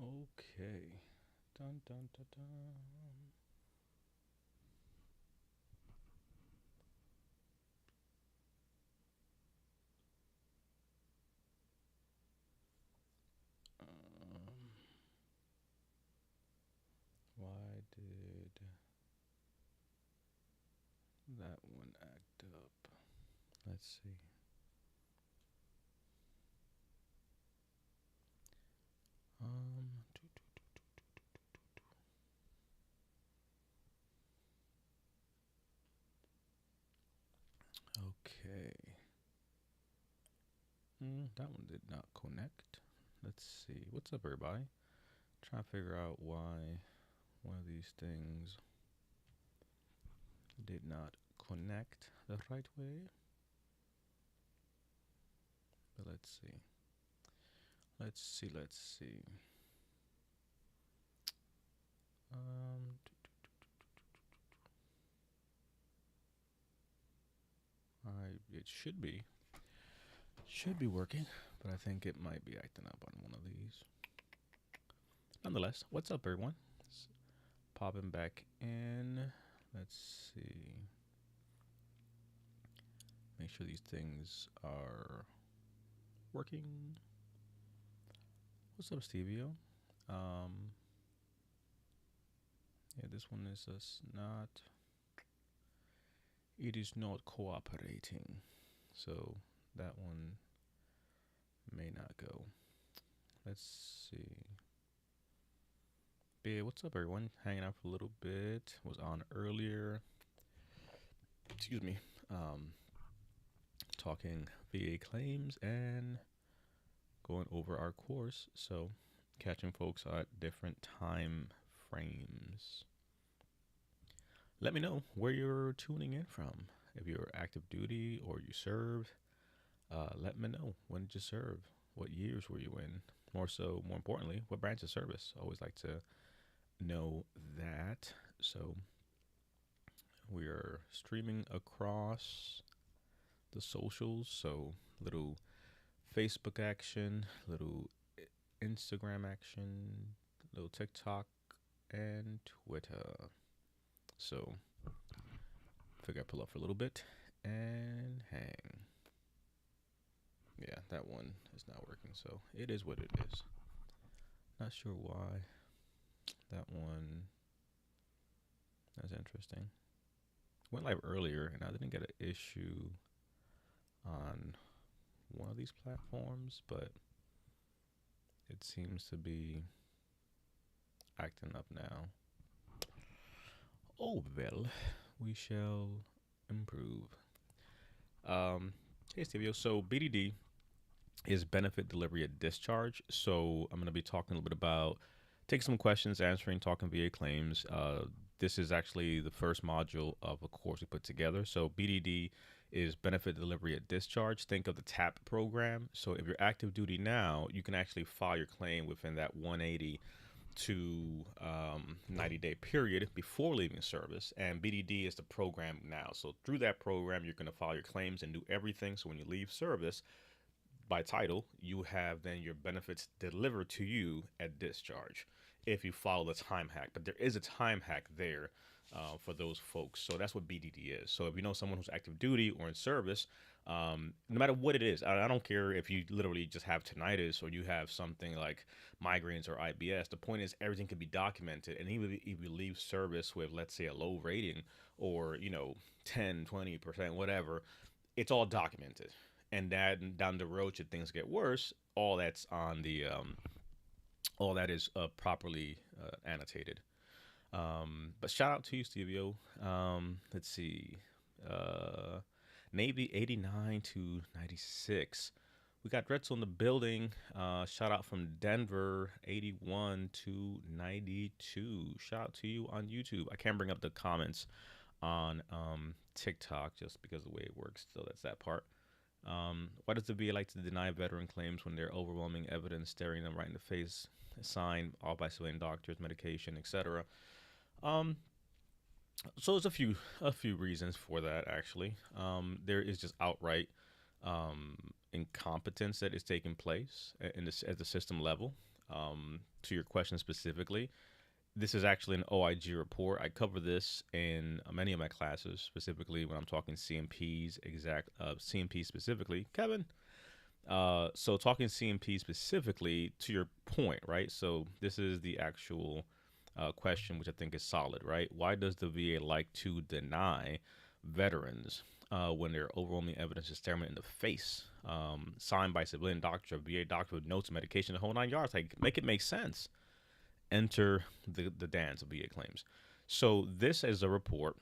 Okay. Dun dun dun dun. Why did that one act up? Let's see. Doo, doo, doo. Okay. That one did not connect. Let's see. What's up, everybody? Trying to figure out why one of these things did not connect the right way. But let's see. Let's see. Let's see. Um, it should be working, but I think it might be acting up on one of these. Nonetheless, what's up, everyone? It's popping back in. Let's see. Make sure these things are working. What's up, Stevio? Yeah, this one is not. It is not cooperating, so that one may not go. Let's see. Yeah, what's up, everyone? Hanging out for a little bit. Was on earlier. Excuse me. Talking VA claims and going over our course. So, catching folks at different time frames. Let me know where you're tuning in from. If you're active duty or you served, let me know. When did you serve? What years were you in? More importantly, what branch of service? I always like to know that. So we are streaming across the socials. So little Facebook action, little Instagram action, little TikTok, and Twitter. So figure I pull up for a little bit and hang. Yeah, that one is not working, so it is what it is. Not sure why. That one, that's interesting. Went live earlier, and I didn't get an issue on one of these platforms, but it seems to be acting up now. Oh, well, we shall improve. Hey, Stevio. So, BDD is benefit delivery at discharge. So, I'm going to be talking a little bit about taking some questions, answering, talking VA claims. This is actually the first module of a course we put together. So, BDD is benefit delivery at discharge. Think of the TAP program. So, if you're active duty now, you can actually file your claim within that 180 to 90-day period before leaving service, and BDD is the program now. So through that program, you're going to file your claims and do everything. So when you leave service, by title, you have then your benefits delivered to you at discharge if you follow the time hack. But there is a time hack there for those folks. So that's what BDD is. So if you know someone who's active duty or in service, no matter what it is, I don't care if you literally just have tinnitus or you have something like migraines or IBS. The point is everything can be documented. And even if you leave service with, let's say, a low rating or, 10, 20%, whatever, it's all documented. And then down the road, should things get worse, all that is properly annotated. But shout out to you, Stevio. Let's see. Uh, Navy 89 to 96. We got Retso in the building. Shout out from Denver 81 to 92. Shout out to you on YouTube. I can't bring up the comments on TikTok just because of the way it works. So that's that part. Why does the VA like to deny veteran claims when there are overwhelming evidence staring them right in the face, signed all by civilian doctors, medication, etc.? Um, so there's a few reasons for that actually. There is just outright incompetence that is taking place in this at the system level. To your question specifically, this is actually an OIG report. I cover this in many of my classes, specifically when I'm talking CMPs, CMP specifically. Kevin. So talking CMP specifically, to your point, right? So this is the actual question, which I think is solid, right? Why does the VA like to deny veterans when their overwhelming evidence is staring in the face, signed by civilian doctor, VA doctor with notes, medication, the whole 9 yards? Like, make it make sense. Enter the dance of VA claims. So this is a report,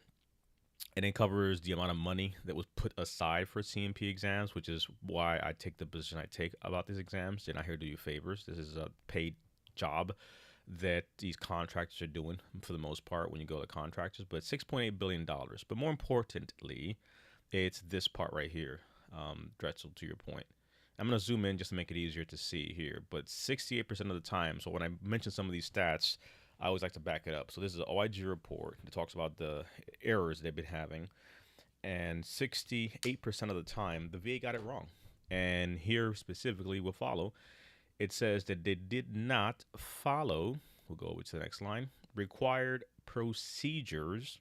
and it covers the amount of money that was put aside for CMP exams, which is why I take the position I take about these exams. They're not here to do you favors. This is a paid job that these contractors are doing for the most part when you go to contractors, but $6.8 billion. But more importantly, it's this part right here, Drexel, to your point. I'm going to zoom in just to make it easier to see here, but 68% of the time, so when I mention some of these stats, I always like to back it up. So this is an OIG report that talks about the errors they've been having, and 68% of the time, the VA got it wrong. And here specifically will follow, it says that they did not follow, we'll go over to the next line, required procedures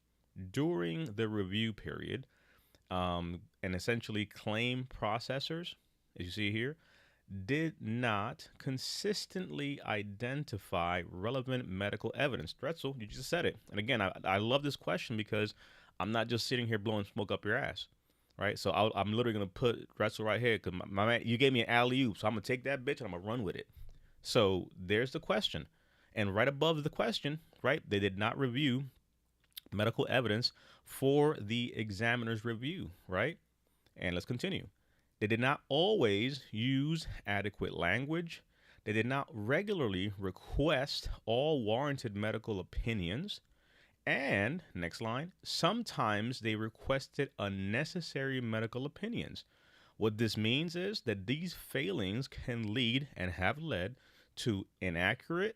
during the review period, and essentially claim processors, as you see here, did not consistently identify relevant medical evidence. Drexel, you just said it. And again, I love this question because I'm not just sitting here blowing smoke up your ass, right? So I'm literally going to put Drexel right here because my man, you gave me an alley-oop, so I'm going to take that bitch and I'm going to run with it. So there's the question. And right above the question, right, they did not review medical evidence for the examiner's review, right? And let's continue. They did not always use adequate language. They did not regularly request all warranted medical opinions. And, next line, sometimes they requested unnecessary medical opinions. What this means is that these failings can lead and have led to inaccurate,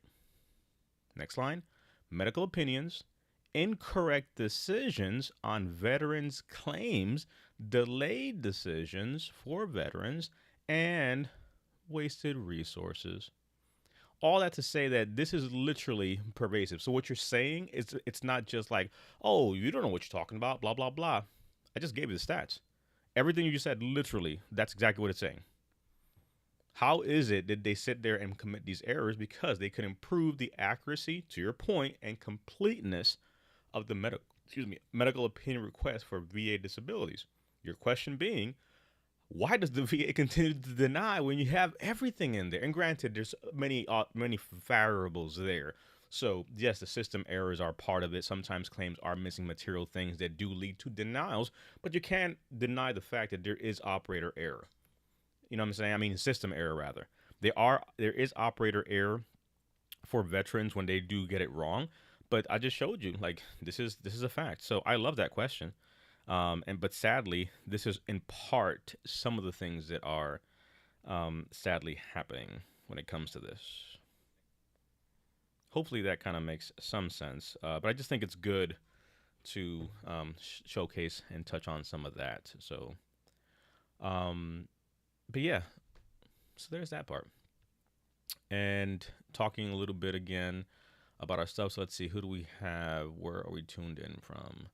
next line, medical opinions, incorrect decisions on veterans' claims, delayed decisions for veterans, and wasted resources. All that to say that this is literally pervasive. So what you're saying is it's not just like, oh, you don't know what you're talking about, blah, blah, blah. I just gave you the stats. Everything you just said, literally, that's exactly what it's saying. How is it that they sit there and commit these errors? Because they could improve the accuracy, to your point, and completeness of the medical opinion request for VA disabilities. Your question being, why does the VA continue to deny when you have everything in there? And granted, there's many variables there. So yes, the system errors are part of it. Sometimes claims are missing material things that do lead to denials, but you can't deny the fact that there is operator error. You know what I'm saying? I mean, system error rather. There is operator error for veterans when they do get it wrong. But I just showed you, like, this is a fact. So I love that question. But sadly, this is in part some of the things that are sadly happening when it comes to this. Hopefully that kind of makes some sense. But I just think it's good to showcase and touch on some of that. So, but yeah, so there's that part. And talking a little bit again about our stuff. So let's see, who do we have? Where are we tuned in from?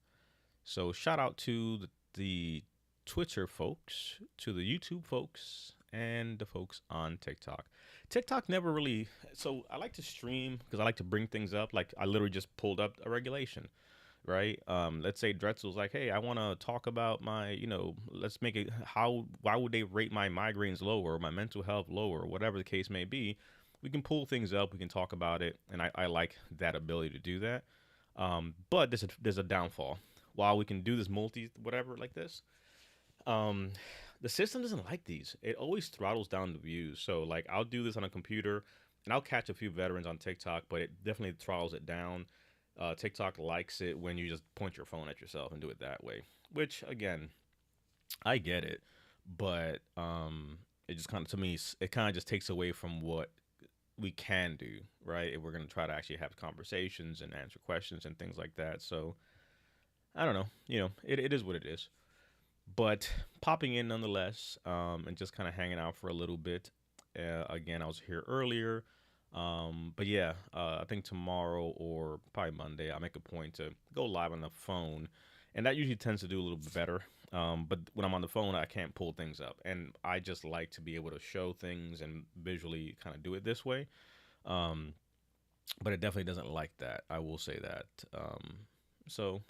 So shout out to the Twitter folks, to the YouTube folks, and the folks on TikTok. TikTok never really, so I like to stream because I like to bring things up. Like I literally just pulled up a regulation, right? Let's say Drexel's like, hey, I want to talk about my, let's make it, why would they rate my migraines lower or my mental health lower or whatever the case may be. We can pull things up, we can talk about it, and I like that ability to do that. But there's a downfall. While we can do this whatever like this, the system doesn't like these. It always throttles down the views. So like I'll do this on a computer and I'll catch a few veterans on TikTok, but it definitely throttles it down. TikTok likes it when you just point your phone at yourself and do it that way, which again, I get it, but it just kind of, to me, it kind of just takes away from what we can do, right? If we're going to try to actually have conversations and answer questions and things like that. So I don't know, it is what it is, but popping in nonetheless, and just kind of hanging out for a little bit. Again, I was here earlier. But yeah, I think tomorrow or probably Monday, I make a point to go live on the phone, and that usually tends to do a little bit better. But when I'm on the phone, I can't pull things up, and I just like to be able to show things and visually kind of do it this way. Um, but it definitely doesn't like that. I will say that. So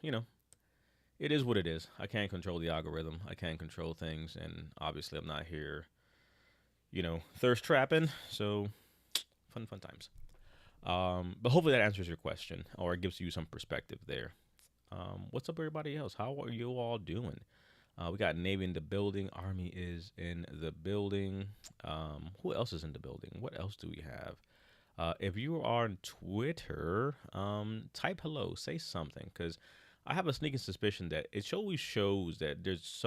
it is what it is. I can't control the algorithm. I can't control things, and obviously, I'm not here, thirst trapping. So fun times. But hopefully that answers your question or it gives you some perspective there. What's up, everybody else? How are you all doing? We got Navy in the building. Army is in the building. Who else is in the building? What else do we have? If you are on Twitter, type hello, say something, because I have a sneaking suspicion that it always shows that there's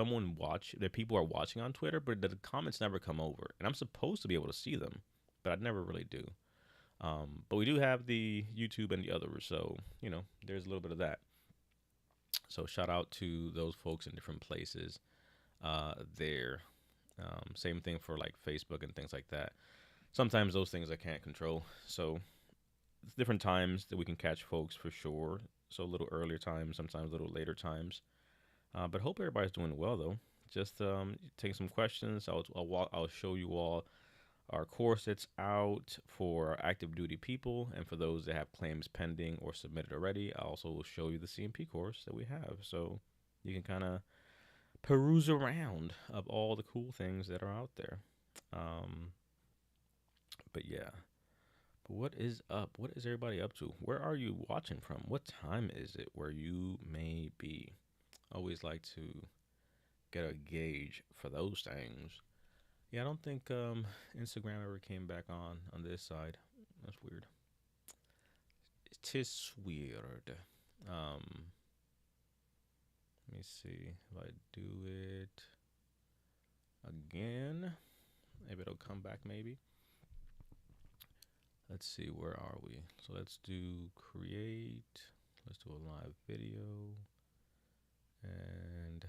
that people are watching on Twitter, but the comments never come over, and I'm supposed to be able to see them, but I never really do. But we do have the YouTube and the others, so there's a little bit of that. So shout out to those folks in different places there. Same thing for like Facebook and things like that. Sometimes those things I can't control, so it's different times that we can catch folks for sure. So a little earlier times, sometimes a little later times. But hope everybody's doing well though. Just taking some questions. I'll show you all our course that's out for active duty people and for those that have claims pending or submitted already. I also will show you the CMP course that we have, so you can kind of peruse around of all the cool things that are out there. Um, but yeah, but what is up? What is everybody up to? Where are you watching from? What time is it where you may be? Always like to get a gauge for those things. Yeah, I don't think Instagram ever came back on this side. That's weird. It is weird. Let me see if I do it again. Maybe it'll come back. Maybe. Let's see. Where are we? So let's do create. Let's do a live video, and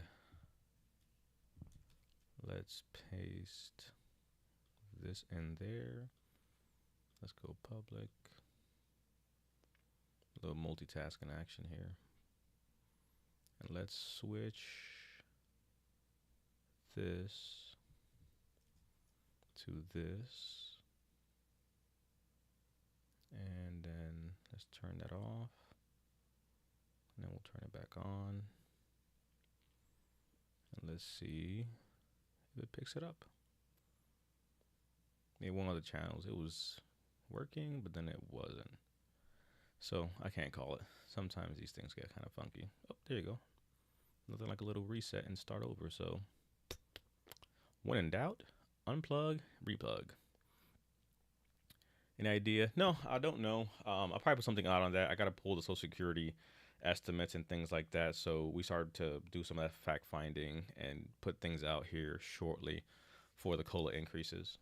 let's paste this in there. Let's go public. A little multitasking action here. And let's switch this to this. And then let's turn that off. And then we'll turn it back on. And let's see if it picks it up. Maybe one of the channels, it was working, but then it wasn't. So I can't call it. Sometimes these things get kind of funky. Oh, there you go. Nothing like a little reset and start over. So when in doubt, unplug, replug. Any idea? No, I don't know. I'll probably put something out on that. I got to pull the Social Security estimates and things like that. So we started to do some of that fact finding and put things out here shortly for the COLA increases.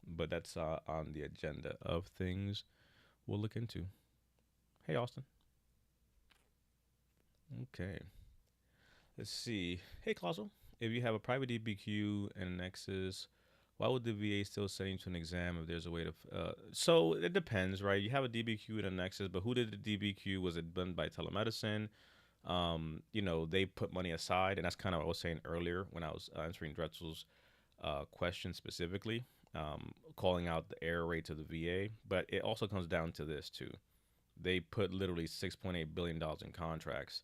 But that's on the agenda of things we'll look into. Hey, Austin. Okay. Let's see. Hey, Clauso. If you have a private DBQ and a Nexus, why would the VA still send you to an exam if there's a way to? So it depends, right? You have a DBQ and a Nexus, but who did the DBQ? Was it done by telemedicine? They put money aside, and that's kind of what I was saying earlier when I was answering Dretzel's question specifically, calling out the error rate to the VA. But it also comes down to this too. They put literally $6.8 billion in contracts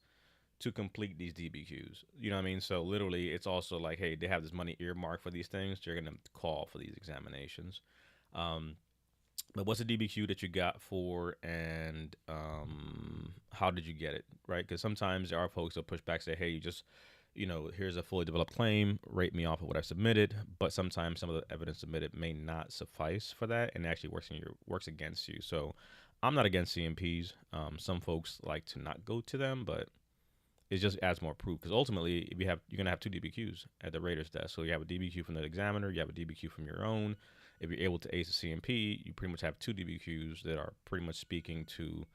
to complete these DBQs. You know what I mean? So literally, it's also like, hey, they have this money earmarked for these things. They're gonna call for these examinations. But what's the DBQ that you got for, and how did you get it, right? Because sometimes there are folks that push back, say, hey, here's a fully developed claim, rate me off of what I submitted. But sometimes some of the evidence submitted may not suffice for that, and it actually works against you. So I'm not against CMPs. Some folks like to not go to them, but it just adds more proof, because ultimately, if you're gonna have two DBQs at the rater's desk. So you have a DBQ from the examiner, you have a DBQ from your own. If you're able to ace a CMP, you pretty much have two DBQs that are pretty much speaking to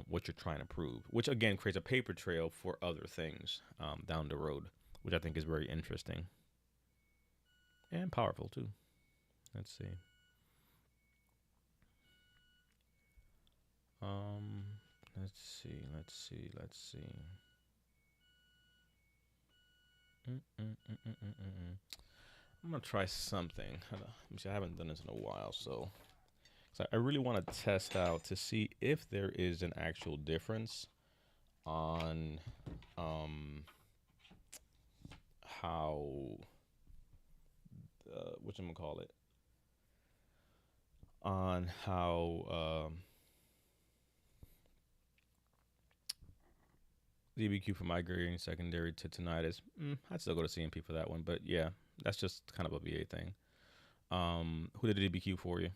what you're trying to prove, which again creates a paper trail for other things down the road, which I think is very interesting and powerful too. Let's see. Um, let's see, let's see, let's see. I'm gonna try something. I haven't done this in a while, so I really want to test out to see if there is an actual difference on how what you gonna call it, on how DBQ for migrating secondary to tinnitus. I'd still go to CMP for that one, but yeah, that's just kind of a VA thing. Who did the DBQ for you?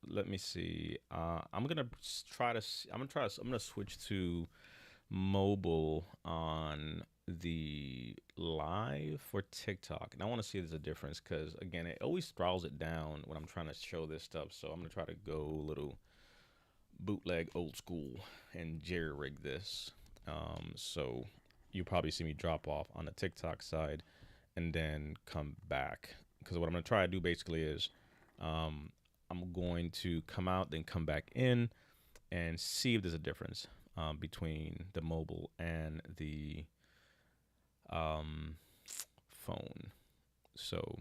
Let me see. I'm gonna try to. I'm gonna switch to mobile on the live for TikTok, and I want to see if there's a difference because again, it always throttles it down when I'm trying to show this stuff. So I'm gonna try to go a little bootleg, old school, and jerry rig this. So you probably see me drop off on the TikTok side and then come back because what I'm gonna try to do basically is um, I'm going to come out, then come back in, and see if there's a difference between the mobile and the phone. So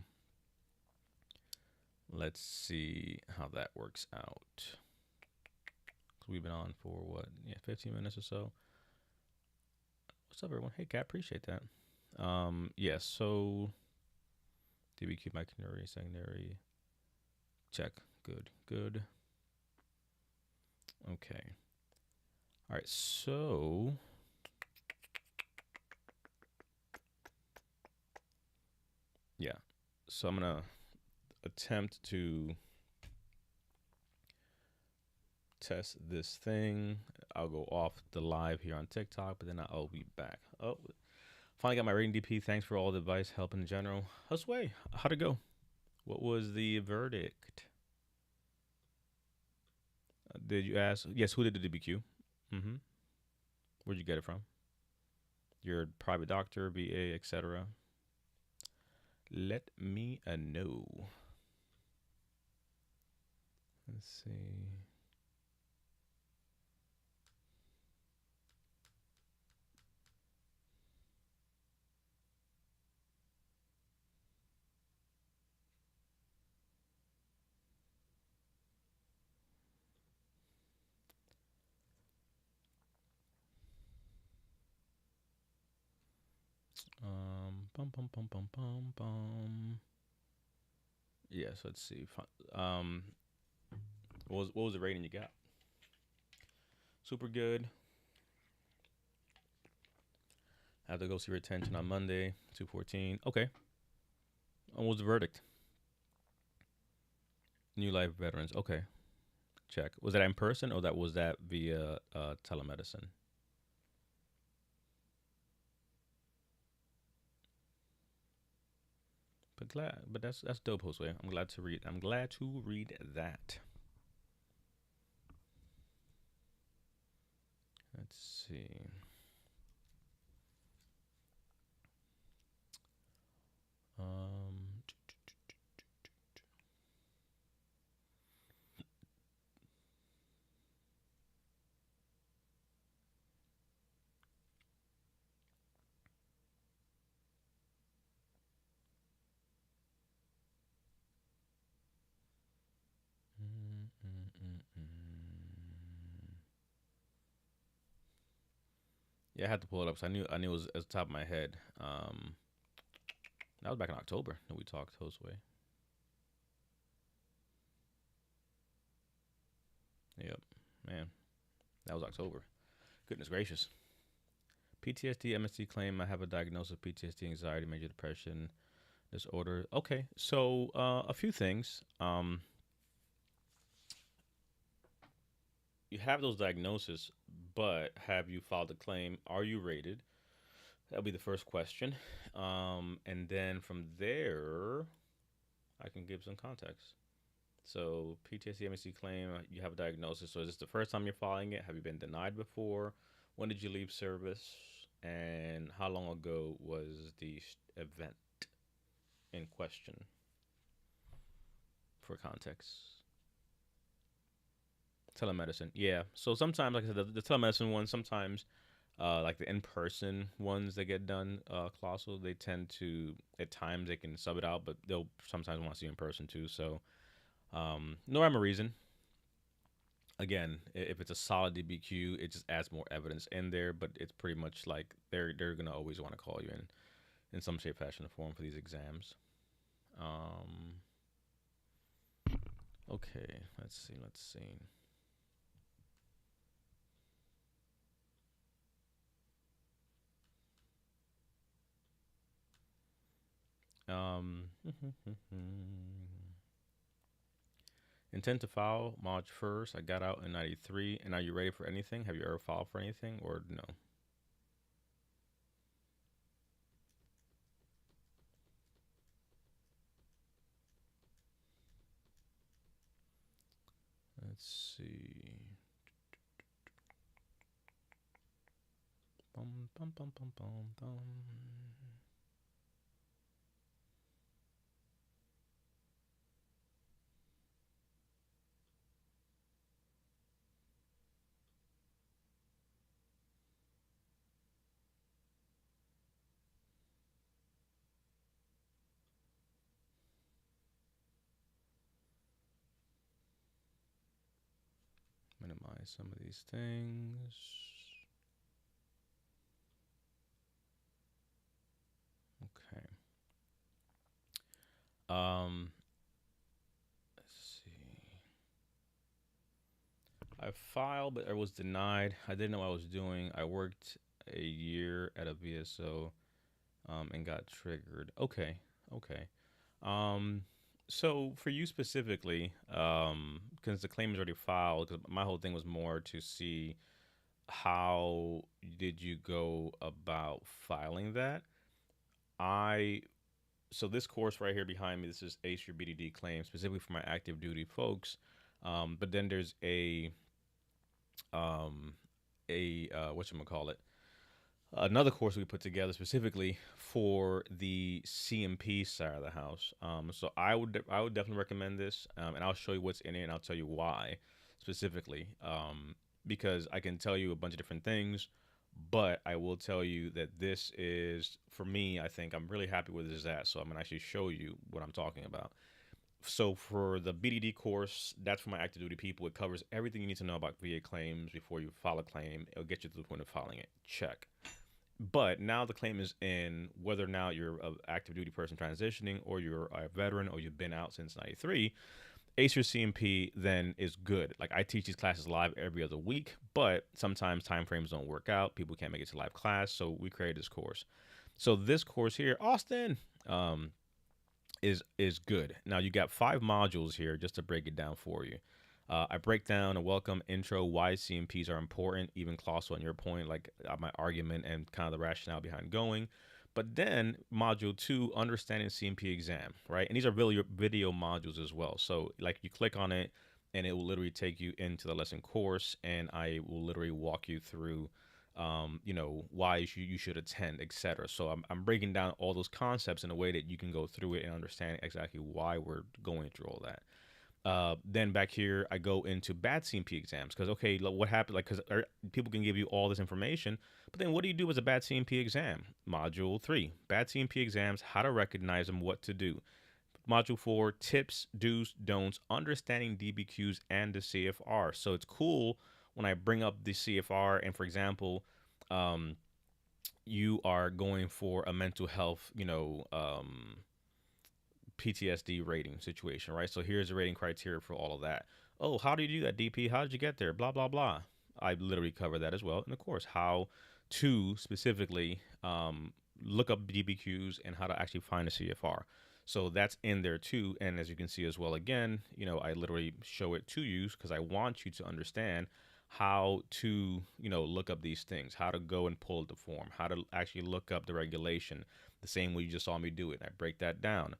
let's see how that works out. We've been on for what, 15 minutes or so. What's up, everyone? Hey, Kat, appreciate that. So DBQ, my canary, secondary, check. Good. Okay. All right, so yeah. So I'm gonna attempt to test this thing. I'll go off the live here on TikTok, but then I'll be back. Oh, finally got my rating DP. Thanks for all the advice, help in general. How'd it go? What was the verdict? Did you ask? Yes, who did the DBQ? Mm-hmm. Where'd you get it from? Your private doctor, VA, etc. Let me know. Let's see. Bum bum bum bum bum bum. Yes, let's see. What was the rating you got? Super good. I have to go see retention on Monday, 214. Okay. And what was the verdict? New Life Veterans. Okay. Check. Was that in person or was that via telemedicine? But that's dope, Jose. I'm glad to read that. Let's see. Um, mm, mm, mm, mm. Yeah, I had to pull it up. So I knew it was at the top of my head. That was back in October that we talked, Josue. Yep, man, that was October. Goodness gracious. PTSD, MST claim. I have a diagnosis of PTSD, anxiety, major depression disorder. Okay, so a few things. You have those diagnoses, but have you filed a claim? Are you rated? That'll be the first question. And then from there, I can give some context. So PTSD, MST claim, you have a diagnosis. So is this the first time you're filing it? Have you been denied before? When did you leave service? And how long ago was the event in question for context? Telemedicine. Yeah. So sometimes, like I said, the telemedicine ones, sometimes, like the in-person ones that get done, colossal, they tend to, at times, they can sub it out, but they'll sometimes want to see you in person too. So, no rhyme or reason. Again, if it's a solid DBQ, it just adds more evidence in there, but it's pretty much like they're gonna always want to call you in some shape, fashion, or form for these exams. Um, okay, let's see, let's see. Um, Intent to file March 1st. I got out in 93. And are you ready for anything? Have you ever filed for anything or no? Let's see. Bum, bum, bum, bum, bum, bum. Minimize some of these things. Okay. Let's see. I filed, but I was denied. I didn't know what I was doing. I worked a year at a VSO, and got triggered. Okay. Okay. Um, so for you specifically, because the claim is already filed, because my whole thing was more to see how did you go about filing that. I So this course right here behind me, this is Ace Your BDD Claim, specifically for my active duty folks. But then there's um, what you call it, another course we put together specifically for the CMP side of the house. So I would definitely recommend this, and I'll show you what's in it, and I'll tell you why specifically. Because I can tell you a bunch of different things, but I will tell you that this is for me. I think I'm really happy with this at, so I'm gonna actually show you what I'm talking about. So for the BDD course, that's for my active duty people. It covers everything you need to know about VA claims before you file a claim. It'll get you to the point of filing it. Check. But now the claim is in, whether now you're an active duty person transitioning or you're a veteran or you've been out since 93. Ace Your CMP then is good. Like, I teach these classes live every other week, but sometimes time frames don't work out. People can't make it to live class, so we created this course. So this course here, Austin, um, is good. Now you got 5 modules here just to break it down for you. I break down a welcome intro, why CMPs are important, even Colossal on your point, like my argument and kind of the rationale behind going. But then module 2, understanding CMP exam, right? And these are video modules as well. So like you click on it and it will literally take you into the lesson course, and I will literally walk you through why you should attend, etc. So I'm breaking down all those concepts in a way that you can go through it and understand exactly why we're going through all that. Then back here, I go into bad CMP exams because, okay, what happened? Like, because people can give you all this information, but then what do you do with a bad CMP exam? Module 3, bad CMP exams, how to recognize them, what to do. Module 4, tips, do's, don'ts, understanding DBQs and the CFR. So it's cool when I bring up the CFR and, for example, um, you are going for a mental health, PTSD rating situation, right? So here's the rating criteria for all of that. Oh, how do you do that, DP? How did you get there? Blah, blah, blah. I literally cover that as well. And of course, how to specifically look up DBQs and how to actually find a CFR. So that's in there too. And as you can see as well, again, I literally show it to you because I want you to understand how to, look up these things, how to go and pull the form, how to actually look up the regulation, the same way you just saw me do it. And I break that down.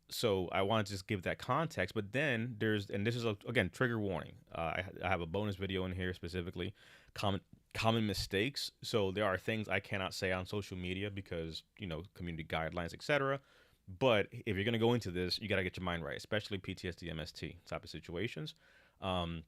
So I want to just give that context, but then and this is again, trigger warning. I have a bonus video in here specifically, common mistakes. So there are things I cannot say on social media because, community guidelines, etc. But if you're going to go into this, you got to get your mind right, especially PTSD, MST type of situations. Um,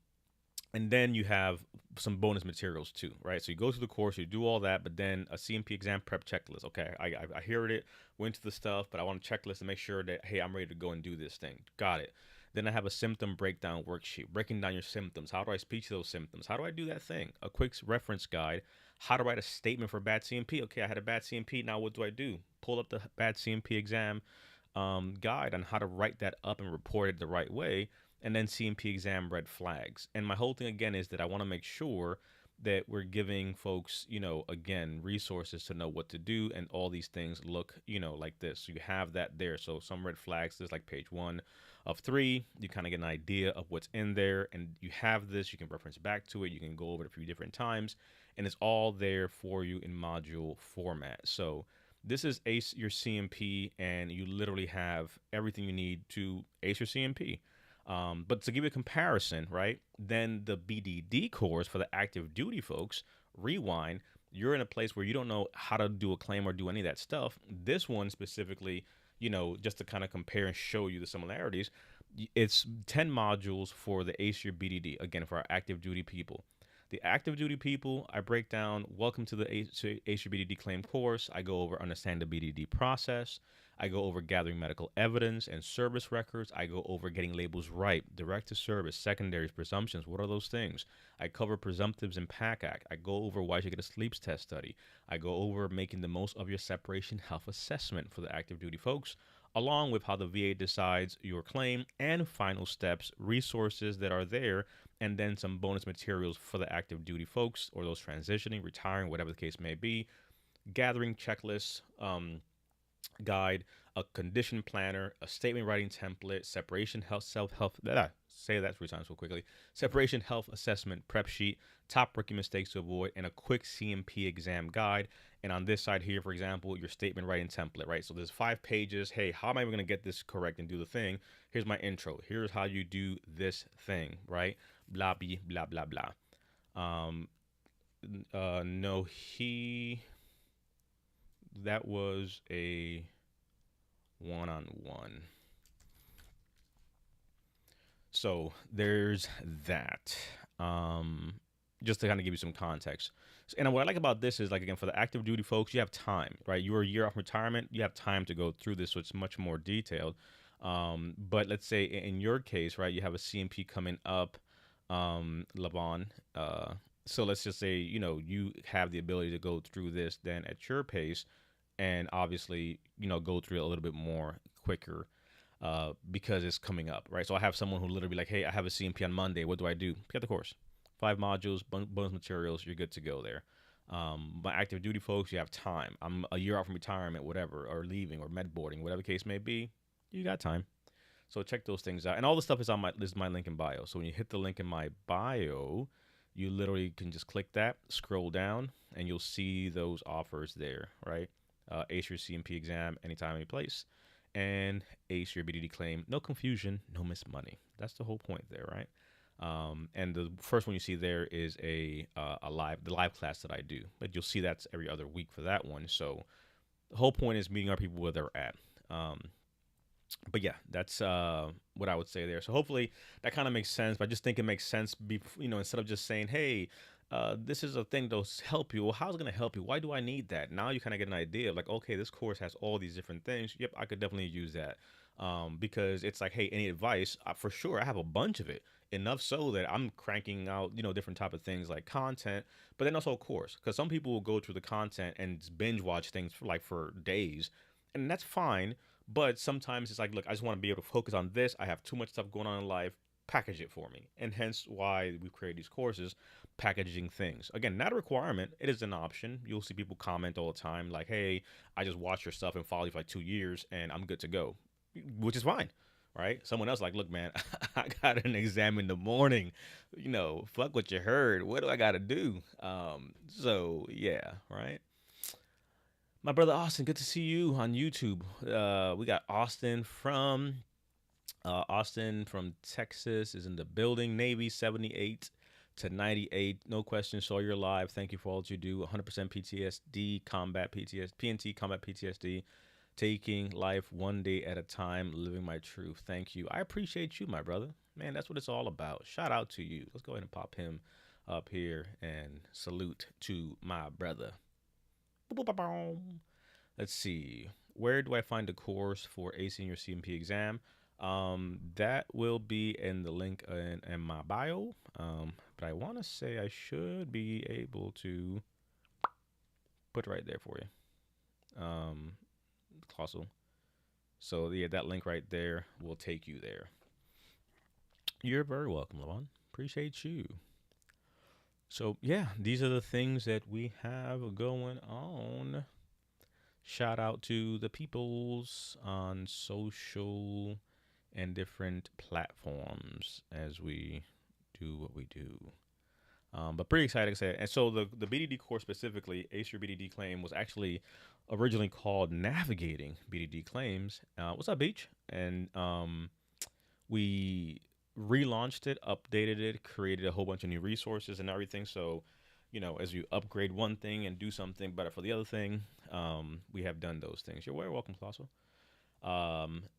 And then you have some bonus materials too, right? So you go through the course, you do all that, but then a CMP exam prep checklist. Okay, I heard it, went to the stuff, but I want a checklist to make sure that, hey, I'm ready to go and do this thing. Got it. Then I have a symptom breakdown worksheet, breaking down your symptoms. How do I speak to those symptoms? How do I do that thing? A quick reference guide. How to write a statement for bad CMP. Okay, I had a bad CMP. Now what do I do? Pull up the bad CMP exam guide on how to write that up and report it the right way, and then CMP exam red flags. And my whole thing again is that I want to make sure that we're giving folks, again, resources to know what to do, and all these things look, like this. So you have that there. So some red flags, this is like page 1 of 3. You kind of get an idea of what's in there, and you have this. You can reference back to it. You can go over it a few different times, and it's all there for you in module format. So this is Ace Your CMP, and you literally have everything you need to ace your CMP. But to give you a comparison, right, then the BDD course for the active duty folks, rewind, you're in a place where you don't know how to do a claim or do any of that stuff. This one specifically, just to kind of compare and show you the similarities, it's 10 modules for the Ace Your BDD, again, for our active duty people. The active duty people, I break down, welcome to the Ace Your BDD Claim course. I go over understand the BDD process. I go over gathering medical evidence and service records. I go over getting labels right, direct to service, secondaries, presumptions. What are those things? I cover presumptives and PAC Act. I go over why you should get a sleeps test study. I go over making the most of your separation health assessment for the active duty folks, along with how the VA decides your claim and final steps, resources that are there, and then some bonus materials for the active duty folks or those transitioning, retiring, whatever the case may be. Gathering checklists, guide, a condition planner, a statement writing template, separation health, self-health, say that 3 times so quickly, separation health assessment prep sheet, top rookie mistakes to avoid, and a quick CMP exam guide. And on this side here, for example, your statement writing template, right? So there's 5 pages. Hey, how am I going to get this correct and do the thing? Here's my intro. Here's how you do this thing, right? Blah, blah, blah, blah. No, that was a one-on-one. So there's that. Just to kind of give you some context. And what I like about this is, like, again, for the active duty folks, you have time, right? You're a year off retirement. You have time to go through this, so it's much more detailed. But let's say in your case, right, you have a CMP coming up, Lavon. So let's just say, you have the ability to go through this then at your pace, and obviously, go through it a little bit more quicker, because it's coming up, right? So I have someone who literally be like, hey, I have a CMP on Monday. What do I do? Get the course. 5 modules, bonus materials, you're good to go there. My active duty folks, you have time. I'm a year out from retirement, whatever, or leaving, or med boarding, whatever the case may be, you got time. So check those things out. And all the stuff is on this is my link in bio. So when you hit the link in my bio, you literally can just click that, scroll down, and you'll see those offers there, right? Ace your CMP exam anytime, any place, and Ace your BDD claim. No confusion, no miss money. That's the whole point there, right? And the first one you see there is the live class that I do, but you'll see that's every other week for that one. So the whole point is meeting our people where they're at. But yeah, that's what I would say there. So hopefully that kind of makes sense. But I just think it makes sense, instead of just saying, hey, this is a thing to help you. Well, how's it going to help you? Why do I need that? Now you kind of get an idea of, like, okay, this course has all these different things. Yep, I could definitely use that. Because it's like, hey, any advice? For sure, I have a bunch of it. Enough so that I'm cranking out, different type of things like content, but then also a course. Because some people will go through the content and binge watch things for days, and that's fine. But sometimes it's like, look, I just want to be able to focus on this. I have too much stuff going on in life. Package it for me. And hence why we've created these courses, packaging things. Again, not a requirement. It is an option. You'll see people comment all the time like, hey, I just watched your stuff and followed you for like 2 years and I'm good to go, which is fine, right? Someone else like, look, man, I got an exam in the morning. Fuck what you heard. What do I got to do? So, yeah, right? My brother Austin, good to see you on YouTube. We got Austin from Texas is in the building. Navy 78 to 98. No question. Saw you're live. Thank you for all that you do. 100% PTSD, combat PTSD, PNT, combat PTSD. taking life one day at a time, living my truth. Thank you. I appreciate you, my brother. Man, that's what it's all about. Shout out to you. Let's go ahead and pop him up here and salute to my brother. Let's see. Where do I find the course for acing your CMP exam? That will be in the link in my bio. But I want to say I should be able to put it right there for you. Colossal. So yeah, that link right there will take you there. You're very welcome, Levon. Appreciate you. So yeah, these are the things that we have going on. Shout out to the peoples on social and different platforms as we do what we do. But pretty exciting to say. And so the BDD course specifically, Ace Your BDD Claim, was actually originally called Navigating BDD Claims. What's up, Beach? And we relaunched it, updated it, created a whole bunch of new resources and everything. So, as you upgrade one thing and do something better for the other thing, we have done those things. You're very welcome, Colossal.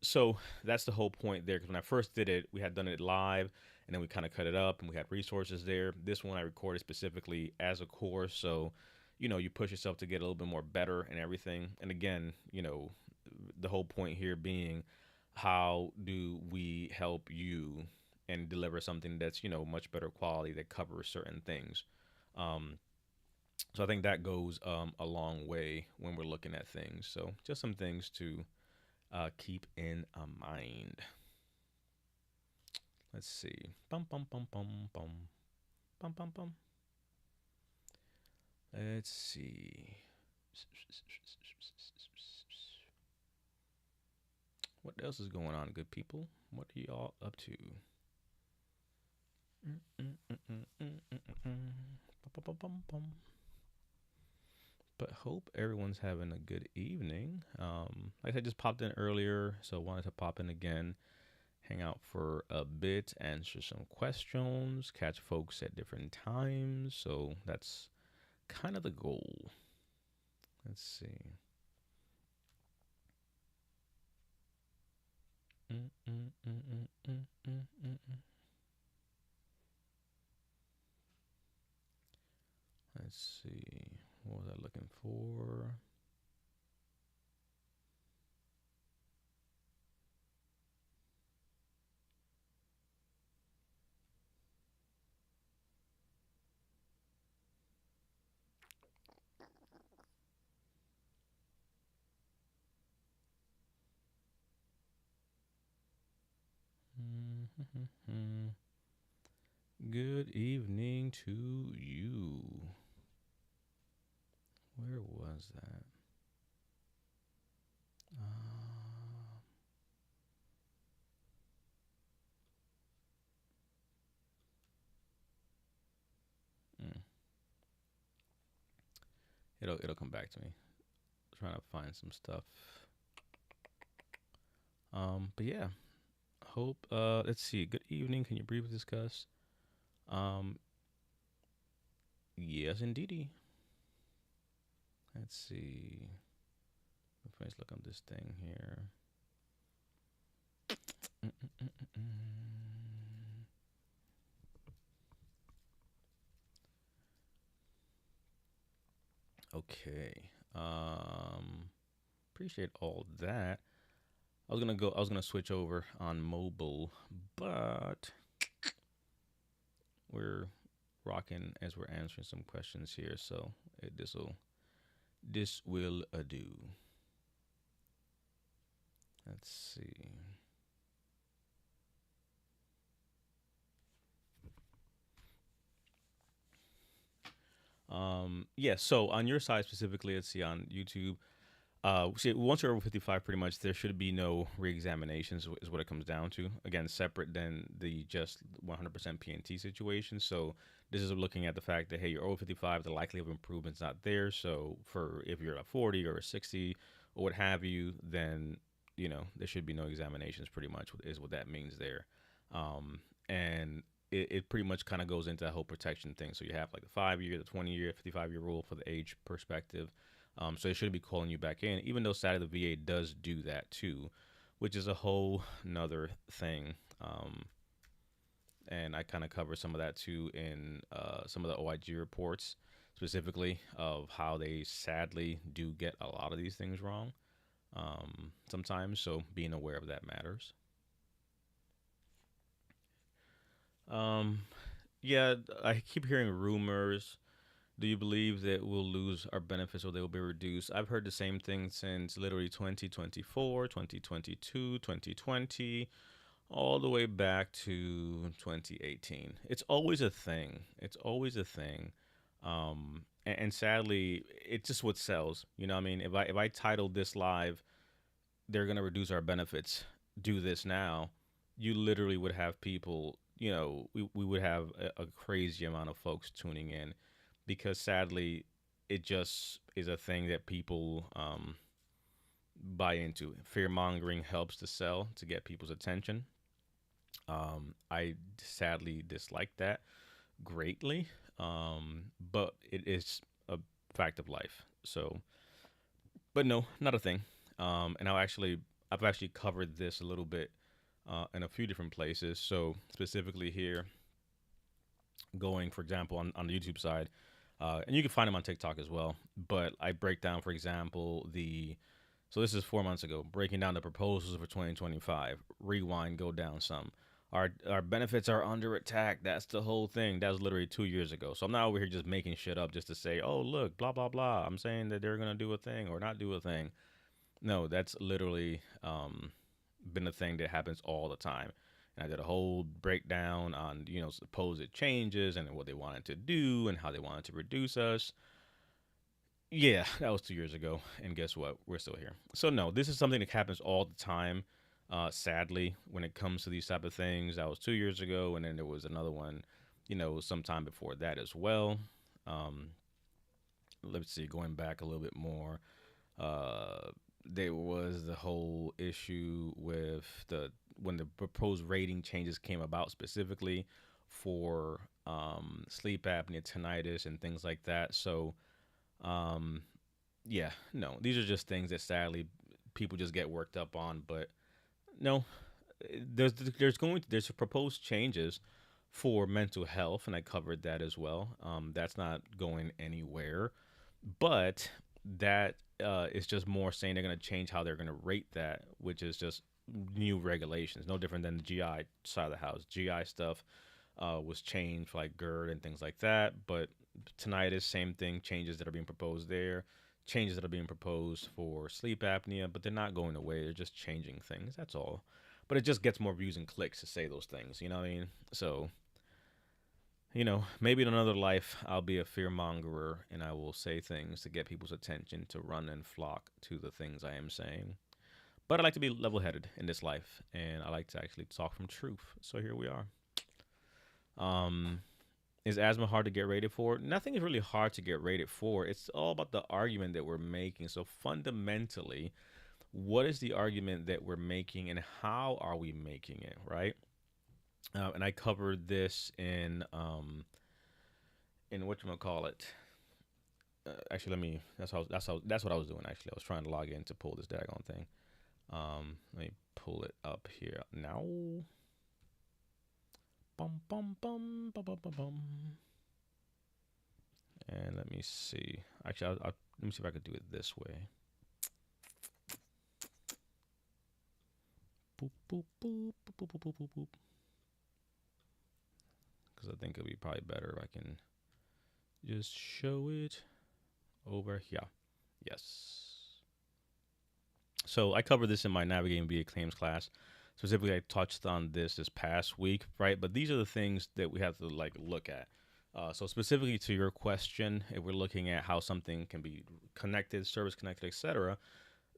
So that's the whole point there. Because when I first did it, we had done it live, and then we kind of cut it up, and we had resources there. This one I recorded specifically as a course, so you push yourself to get a little bit more better and everything. And again, the whole point here being, how do we help you and deliver something that's much better quality that covers certain things. So I think that goes a long way when we're looking at things. So just some things to keep in mind. Let's see. Bum bum bum bum bum bum bum bum. Let's see. What else is going on, good people? What are y'all up to? But hope everyone's having a good evening. Like I just popped in earlier, so wanted to pop in again, hang out for a bit, answer some questions, catch folks at different times. So that's kind of the goal. Let's see. Let's see. What was I looking for? Good evening to you. Where was that? It'll come back to me. I'm trying to find some stuff. But yeah. Hope let's see. Good evening. Can you briefly discuss? Yes indeedy. Let's see. Let's look on this thing here. Okay. Appreciate all that. I was gonna switch over on mobile, but we're rocking as we're answering some questions here, so this will do. Let's see. Yeah, so on your side specifically, let's see, on YouTube, see, once you're over 55, pretty much there should be no re-examinations is what it comes down to. Again, separate than the just 100% PNT situation. So this is looking at the fact that, hey, you're over 55, the likelihood of improvement's not there. So for if you're a 40 or a 60 or what have you, then there should be no examinations. Pretty much is what that means there. And it pretty much kind of goes into that whole protection thing. So you have like the 5-year, the 20-year, 55-year rule for the age perspective. So they shouldn't be calling you back in, even though sadly the VA does do that too, which is a whole nother thing. And I kind of cover some of that too in some of the OIG reports, specifically of how they sadly do get a lot of these things wrong sometimes. So being aware of that matters. Um, yeah, I keep hearing rumors. Do you believe that we'll lose our benefits or they will be reduced? I've heard the same thing since literally 2024, 2022, 2020, all the way back to 2018. It's always a thing. It's always a thing. And sadly, it's just what sells. You know what I mean? If I titled this live, they're going to reduce our benefits, do this now, you literally would have people, we would have a crazy amount of folks tuning in because sadly, it just is a thing that people buy into. Fear mongering helps to sell to get people's attention. I sadly dislike that greatly, but it is a fact of life. So, but no, not a thing. And I've actually covered this a little bit in a few different places. So specifically here, going for example on the YouTube side, and you can find them on TikTok as well. But I break down, for example, so this is 4 months ago, breaking down the proposals for 2025. Rewind, go down some. Our benefits are under attack. That's the whole thing. That was literally 2 years ago. So I'm not over here just making shit up just to say, oh look, blah blah blah. I'm saying that they're gonna do a thing or not do a thing. No, that's literally been a thing that happens all the time. And I did a whole breakdown on supposed changes and what they wanted to do and how they wanted to reduce us. Yeah, that was 2 years ago, and guess what? We're still here. So no, this is something that happens all the time. Sadly, when it comes to these type of things, that was 2 years ago, and then there was another one, sometime before that as well. Um, let's see, going back a little bit more. Uh, there was the whole issue with when the proposed rating changes came about specifically for sleep apnea, tinnitus, and things like that. So, um, yeah, no, these are just things that sadly people just get worked up on. But no, there's proposed changes for mental health, and I covered that as well. That's not going anywhere, but that is just more saying they're going to change how they're going to rate that, which is just new regulations, no different than the GI side of the house. GI stuff was changed for like GERD and things like that, but tinnitus, same thing, changes that are being proposed there, changes that are being proposed for sleep apnea, but they're not going away. They're just changing things. That's all. But it just gets more views and clicks to say those things. You know what I mean? So maybe in another life, I'll be a fear mongerer and I will say things to get people's attention to run and flock to the things I am saying. But I like to be level headed in this life and I like to actually talk from truth. So here we are. Um, is asthma hard to get rated for? Nothing is really hard to get rated for. It's all about the argument that we're making. So fundamentally, what is the argument that we're making and how are we making it, right? And I covered this in whatchamacallit. Actually, let me. That's what I was doing. Actually, I was trying to log in to pull this daggone thing. Let me pull it up here now. Bum bum bum bum bum bum bum. And let me see. Actually, let me see if I could do it this way. Boop boop boop boop boop boop boop boop. Because I think it'll be probably better if I can just show it over here. Yes. So I covered this in my Navigating BDD Claims class. Specifically, I touched on this past week, right? But these are the things that we have to look at. So specifically to your question, if we're looking at how something can be connected, service connected, etc.,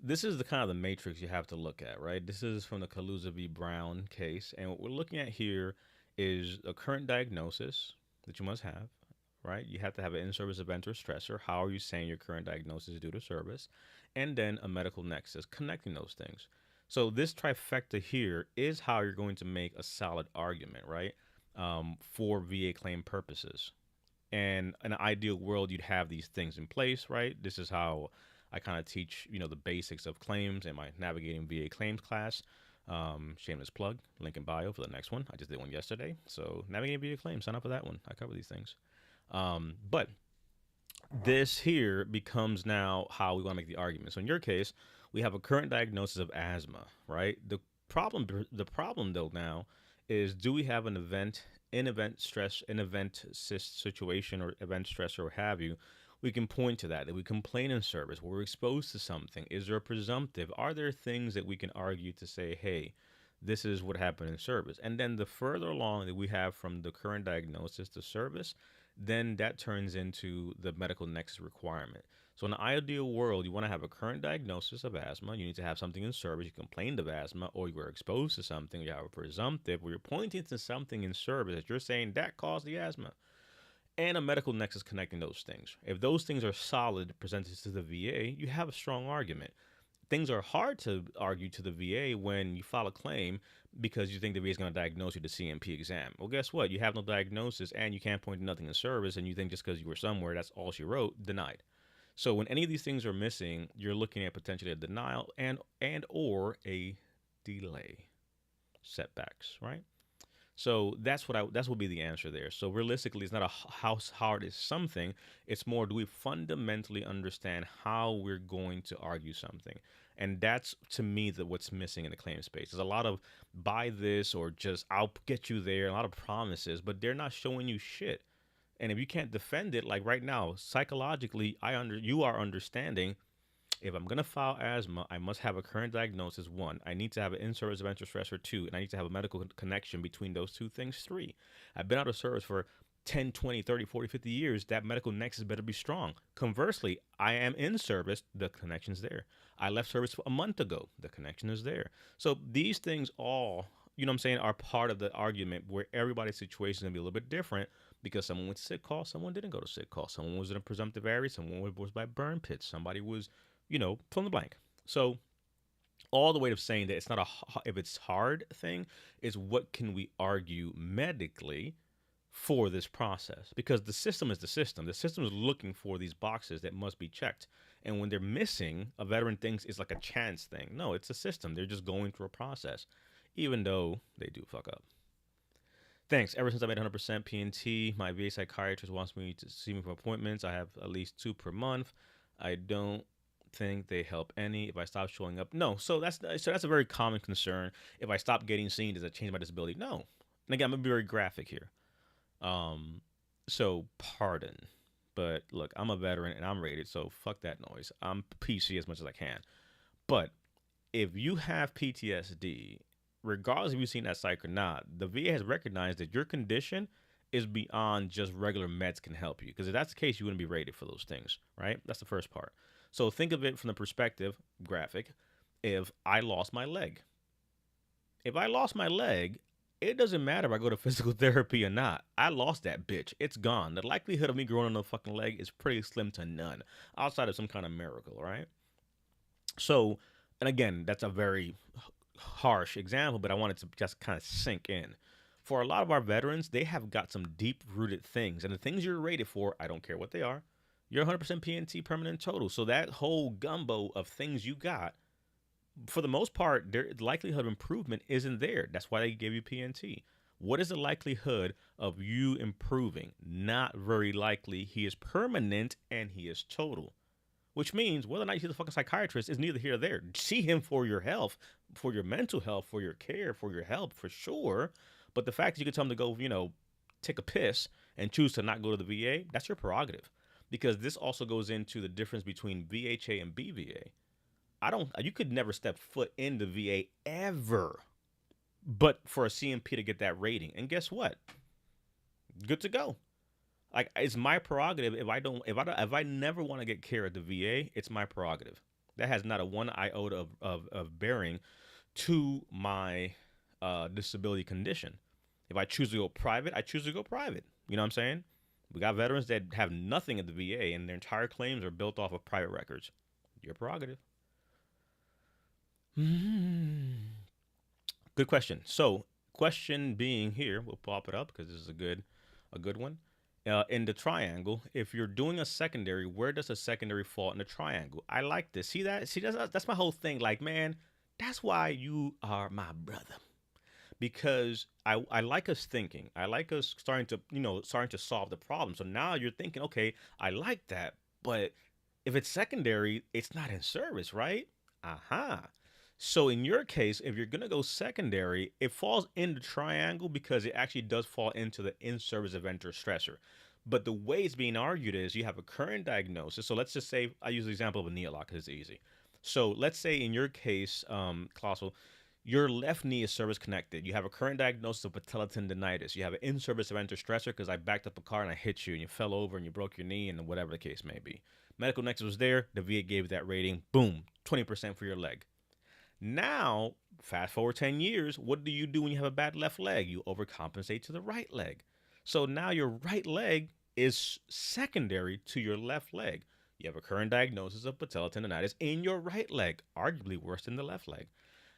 this is the kind of the matrix you have to look at, right? This is from the Kaluza v. Brown case, and what we're looking at here is a current diagnosis that you must have, right? You have to have an in-service event or stressor. How are you saying your current diagnosis is due to service? And then a medical nexus, connecting those things. So this trifecta here is how you're going to make a solid argument, right? For VA claim purposes. And in an ideal world, you'd have these things in place, right? This is how I kind of teach, the basics of claims in my navigating VA claims class. Shameless plug, link in bio for the next one. I just did one yesterday. So navigating VA claims, sign up for that one. I cover these things. But this here becomes now how we want to make the argument. So in your case, we have a current diagnosis of asthma, right? The problem though now is, do we have an event stress, an event situation or event stress or what have you? We can point to that. That we complain in service, where we're exposed to something. Is there a presumptive? Are there things that we can argue to say, hey, this is what happened in service? And then the further along that we have from the current diagnosis to service, then that turns into the medical nexus requirement. So in the ideal world, you want to have a current diagnosis of asthma. You need to have something in service. You complained of asthma, or you were exposed to something. You have a presumptive where you're pointing to something in service that you're saying that caused the asthma, and a medical nexus connecting those things. If those things are solid, presented to the VA, you have a strong argument. Things are hard to argue to the VA when you file a claim because you think the VA is going to diagnose you with the CMP exam. Well, guess what? You have no diagnosis and you can't point to nothing in service, and you think just because you were somewhere, that's all she wrote, denied. So when any of these things are missing, you're looking at potentially a denial and or a delay, setbacks, right? So that's will be the answer there. So realistically, it's not how hard is something. It's more, do we fundamentally understand how we're going to argue something? And that's, to me, what's missing in the claim space. There's a lot of buy this or just I'll get you there, a lot of promises, but they're not showing you shit. And if you can't defend it, like right now, psychologically, you are understanding, if I'm going to file asthma, I must have a current diagnosis. One, I need to have an in-service event stressor. Two, and I need to have a medical connection between those two things. Three, I've been out of service for 10, 20, 30, 40, 50 years. That medical nexus better be strong. Conversely, I am in service. The connection's there. I left service a month ago. The connection is there. So these things all, you know what I'm saying, are part of the argument where everybody's situation is going to be a little bit different, because someone went to sick call, someone didn't go to sick call, someone was in a presumptive area, someone was by burn pits, somebody was, fill in the blank. So all the way of saying that it's not if it's hard thing, is what can we argue medically for this process? Because the system is the system. The system is looking for these boxes that must be checked. And when they're missing, a veteran thinks it's like a chance thing. No, it's a system. They're just going through a process, even though they do fuck up. Thanks. Ever since I made 100% PNT, my VA psychiatrist wants me to see me for appointments. I have at least 2 per month. I don't think they help any if I stop showing up. No. So that's a very common concern. If I stop getting seen, does that change my disability? No. And again, I'm gonna be very graphic here. So pardon, but look, I'm a veteran and I'm rated, so fuck that noise. I'm PC as much as I can. But if you have PTSD, regardless if you've seen that psych or not, the VA has recognized that your condition is beyond just regular meds can help you. Because if that's the case, you wouldn't be rated for those things, right? That's the first part. So think of it from the perspective, graphic, if I lost my leg. If I lost my leg, it doesn't matter if I go to physical therapy or not. I lost that bitch. It's gone. The likelihood of me growing another fucking leg is pretty slim to none, outside of some kind of miracle, right? So, and again, that's a very harsh example, but I wanted to just kind of sink in. For a lot of our veterans, they have got some deep rooted things, and the things you're rated for, I don't care what they are, you're 100% PNT permanent total. So that whole gumbo of things you got, for the most part, their likelihood of improvement isn't there. That's why they gave you PNT. What is the likelihood of you improving? Not very likely. He is permanent and he is total. Which means whether or not you see the fucking psychiatrist is neither here nor there. See him for your health, for your mental health, for your care, for your help, for sure. But the fact that you can tell him to go, take a piss and choose to not go to the VA, that's your prerogative. Because this also goes into the difference between VHA and BVA. You could never step foot in the VA ever, but for a CMP to get that rating. And guess what? Good to go. Like, it's my prerogative. If I never want to get care at the VA, it's my prerogative. That has not a one iota of bearing to my disability condition. If I choose to go private, I choose to go private. You know what I'm saying? We got veterans that have nothing at the VA and their entire claims are built off of private records. Your prerogative. Good question. So, question being here, we'll pop it up because this is a good one. in the triangle. If you're doing a secondary, where does a secondary fall in the triangle? I like this. See that? See, that's my whole thing. Like, man, that's why you are my brother. Because I like us thinking. I like us starting to, starting to solve the problem. So now you're thinking, okay, I like that, but if it's secondary, it's not in service, right? Aha. So in your case, if you're gonna go secondary, it falls in the triangle because it actually does fall into the in-service event or stressor. But the way it's being argued is you have a current diagnosis. So let's just say I use the example of a knee lock because it's easy. So let's say in your case, Colossal, your left knee is service connected. You have a current diagnosis of patella tendonitis. You have an in-service event or stressor because I backed up a car and I hit you and you fell over and you broke your knee and whatever the case may be. Medical nexus was there. The VA gave that rating. Boom, 20% for your leg. Now, fast forward 10 years, what do you do when you have a bad left leg? You overcompensate to the right leg. So now your right leg is secondary to your left leg. You have a current diagnosis of patella tendonitis in your right leg, arguably worse than the left leg.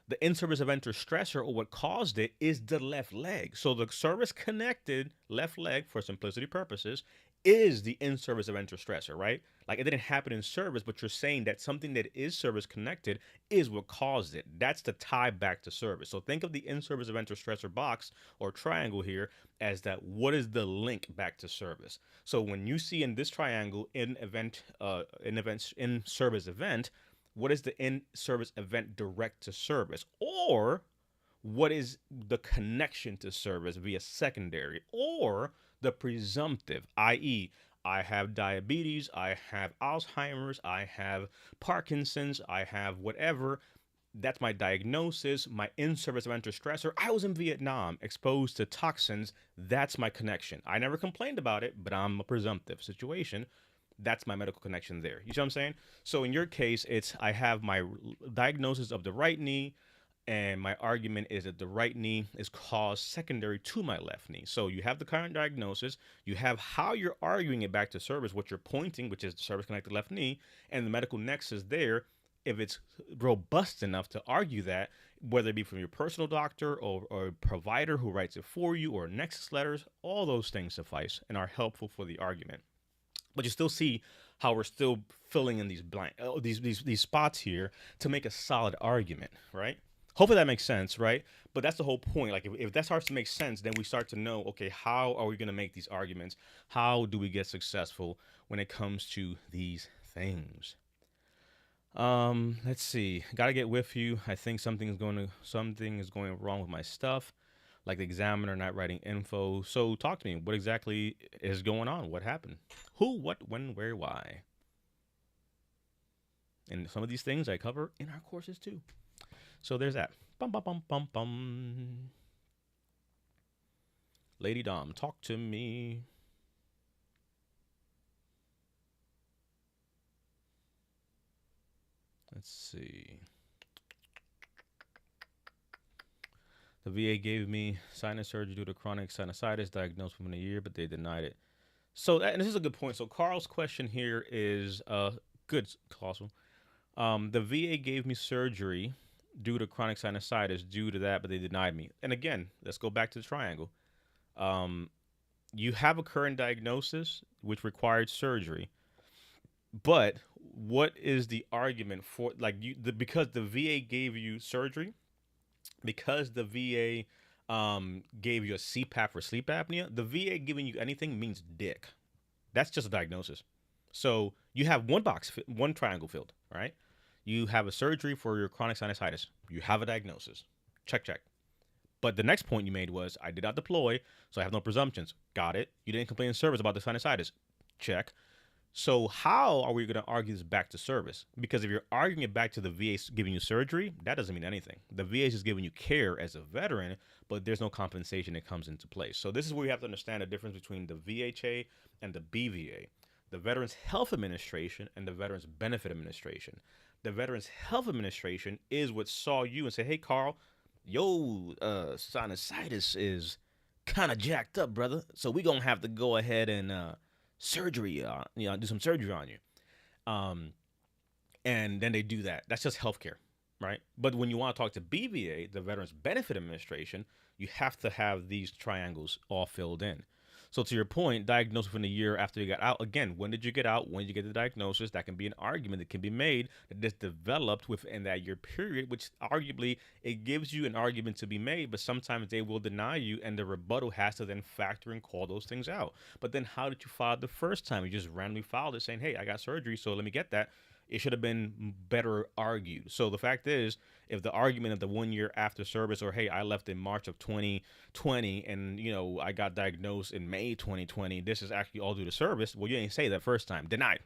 The in-service event or stressor, or what caused it, is the left leg. So the service-connected left leg, for simplicity purposes, is the in-service event or stressor, right? Like it didn't happen in service, but you're saying that something that is service-connected is what caused it. That's the tie back to service. So think of the in-service event or stressor box or triangle here as that. What is the link back to service? So when you see in this triangle in service event, what is the in-service event direct to service? Or what is the connection to service via secondary? Or the presumptive, i.e., I have diabetes, I have Alzheimer's, I have Parkinson's, I have whatever. That's my diagnosis, my in-service event or stressor. I was in Vietnam exposed to toxins. That's my connection. I never complained about it, but I'm a presumptive situation. That's my medical connection there. You see what I'm saying? So in your case, it's I have my diagnosis of the right knee, and my argument is that the right knee is caused secondary to my left knee. So you have the current diagnosis, you have how you're arguing it back to service, what you're pointing, which is the service connected left knee, and the medical nexus there, if it's robust enough to argue that, whether it be from your personal doctor or a provider who writes it for you or nexus letters, all those things suffice and are helpful for the argument. But you still see how we're still filling in these these spots here to make a solid argument, right? Hopefully that makes sense, right? But that's the whole point. Like if that starts to make sense, then we start to know, okay, how are we going to make these arguments? How do we get successful when it comes to these things? Let's see. Gotta get with you. I think something is going wrong with my stuff, like the examiner not writing info. So talk to me. What exactly is going on? What happened? Who, what, when, where, why? And some of these things I cover in our courses too. So there's that. Bum, bum, bum, bum, bum. Lady Dom, talk to me. Let's see. The VA gave me sinus surgery due to chronic sinusitis, diagnosed within a year, but they denied it. So, and this is a good point. So Carl's question here is good, Colossal. The VA gave me surgery due to chronic sinusitis due to that, but they denied me. And again, let's go back to the triangle. You have a current diagnosis which required surgery, but what is the argument for because the VA gave you surgery, because the VA gave you a CPAP for sleep apnea, the VA giving you anything means dick. That's just a diagnosis. So you have one triangle filled, right? You have a surgery for your chronic sinusitis. You have a diagnosis. Check, check. But the next point you made was, I did not deploy, so I have no presumptions. Got it. You didn't complain in service about the sinusitis. Check. So how are we going to argue this back to service? Because if you're arguing it back to the VA giving you surgery, that doesn't mean anything. The VA is just giving you care as a veteran, but there's no compensation that comes into place. So this is where you have to understand the difference between the VHA and the BVA, the Veterans Health Administration and the Veterans Benefit Administration. The Veterans Health Administration is what saw you and said, hey, Carl, yo, sinusitis is kind of jacked up, brother. So we're going to have to go ahead and surgery, do some surgery on you. And then they do that. That's just healthcare, right? But when you want to talk to BVA, the Veterans Benefit Administration, you have to have these triangles all filled in. So to your point, diagnosed within a year after you got out. Again, when did you get out? When did you get the diagnosis? That can be an argument that can be made that this developed within that year period, which arguably it gives you an argument to be made, but sometimes they will deny you, and the rebuttal has to then factor and call those things out. But then how did you file the first time? You just randomly filed it saying, hey, I got surgery, so let me get that. It should have been better argued. So the fact is, if the argument of the 1 year after service, or hey, I left in March of 2020 and I got diagnosed in May 2020, this is actually all due to service. Well, you ain't say that first time. Denied.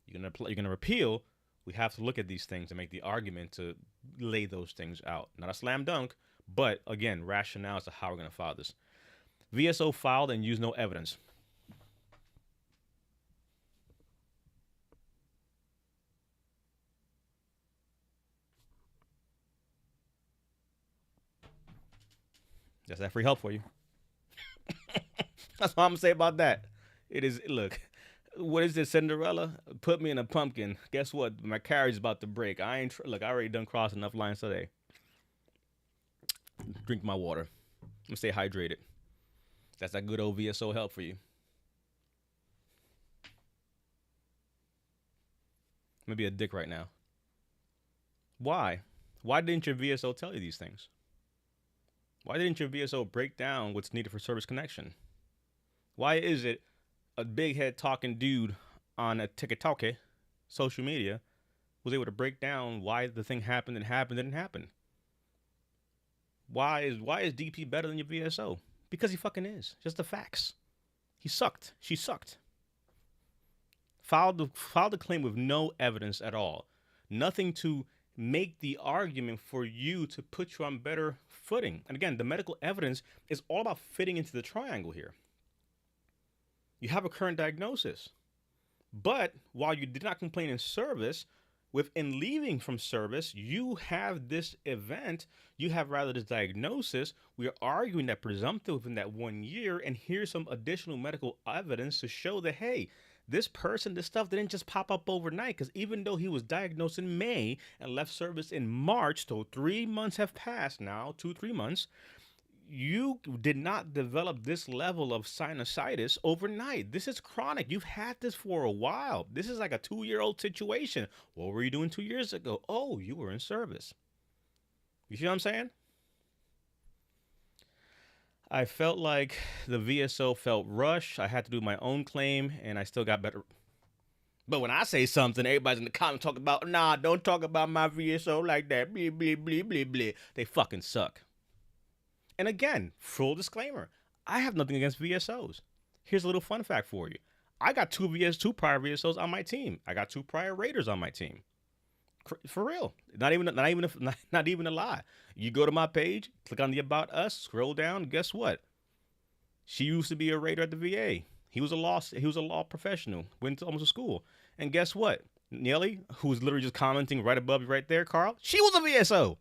You're gonna appeal. We have to look at these things and make the argument to lay those things out. Not a slam dunk, but again, rationale as to how we're gonna file this. VSO filed and used no evidence. That's that free help for you. That's what I'm gonna say about that. It is. Look, what is this, Cinderella? Put me in a pumpkin. Guess what? My carriage is about to break. I ain't. Look, I already done crossed enough lines today. Drink my water. I'm gonna stay hydrated. That's that good old VSO help for you. I'm gonna be a dick right now. Why? Why didn't your VSO tell you these things? Why didn't your VSO break down what's needed for service connection? Why is it a big head talking dude on a TikTok, social media, was able to break down why the thing happened and didn't happen? Why is DP better than your VSO? Because he fucking is. Just the facts. He sucked. She sucked. Filed the claim with no evidence at all. Nothing to make the argument for you to put you on better footing. And again, the medical evidence is all about fitting into the triangle here. You have a current diagnosis, but while you did not complain in service, within leaving from service, you have this event, you have rather this diagnosis. We are arguing that presumptive within that 1 year, and here's some additional medical evidence to show that, hey, this person, this stuff didn't just pop up overnight, because even though he was diagnosed in May and left service in March, so 3 months have passed now, 2-3 months, you did not develop this level of sinusitis overnight. This is chronic. You've had this for a while. This is like a 2-year-old situation. What were you doing 2 years ago? Oh, you were in service. You see what I'm saying? I felt like the VSO felt rushed. I had to do my own claim, and I still got better. But when I say something, everybody's in the comments talking about, nah, don't talk about my VSO like that. Blee, blee, blee, blee, blee. They fucking suck. And again, full disclaimer, I have nothing against VSOs. Here's a little fun fact for you. I got two prior VSOs on my team. I got 2 prior Raiders on my team. For real. Not even a lie. You go to my page, click on the About Us, scroll down, guess what? She used to be a Raider at the VA. He was a law professional, went to almost to school. And guess what? Nelly, who's literally just commenting right above you right there, Carl, she was a VSO.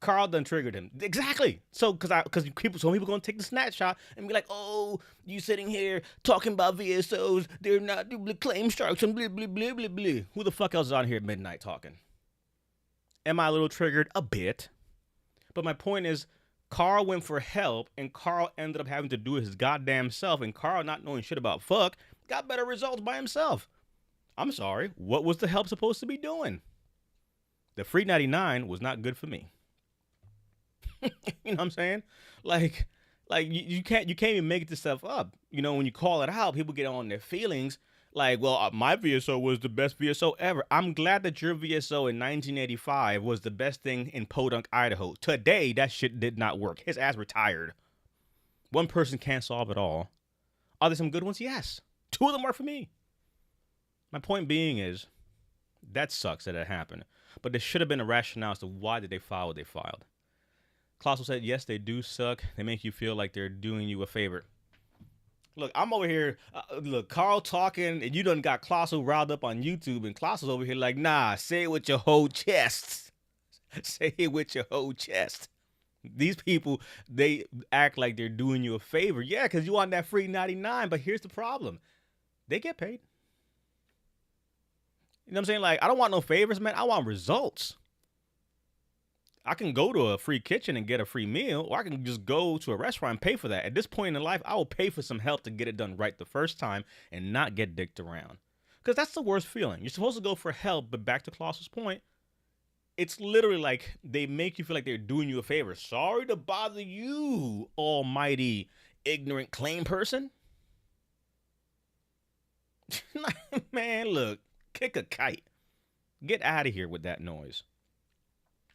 Carl done triggered him. Exactly. So, because people gonna take the snapshot and be like, oh, you sitting here talking about VSOs, they're not claim sharks and blah, blah, blah, blah, blah. Who the fuck else is on here at midnight talking? Am I a little triggered? A bit. But my point is, Carl went for help, and Carl ended up having to do it his goddamn self, and Carl, not knowing shit about fuck, got better results by himself. I'm sorry. What was the help supposed to be doing? The free 99 was not good for me. You know what I'm saying? Like you can't even make this stuff up. When you call it out, people get on their feelings. Like, well, my VSO was the best VSO ever. I'm glad that your VSO in 1985 was the best thing in Podunk, Idaho. Today, that shit did not work. His ass retired. One person can't solve it all. Are there some good ones? Yes. 2 of them work for me. My point being is, that sucks that it happened. But there should have been a rationale as to why did they file what they filed. Colossal said, yes, they do suck. They make you feel like they're doing you a favor. Look, I'm over here, Carl talking, and you done got Colossal riled up on YouTube, and Colossal's over here like, nah, say it with your whole chest. Say it with your whole chest. These people, they act like they're doing you a favor. Yeah, because you want that free 99, but here's the problem. They get paid. You know what I'm saying? Like, I don't want no favors, man. I want results. I can go to a free kitchen and get a free meal, or I can just go to a restaurant and pay for that. At this point in life, I will pay for some help to get it done right the first time and not get dicked around. Because that's the worst feeling. You're supposed to go for help, but back to Klaus's point, it's literally like they make you feel like they're doing you a favor. Sorry to bother you, almighty ignorant claim person. Man, look, kick a kite. Get out of here with that noise.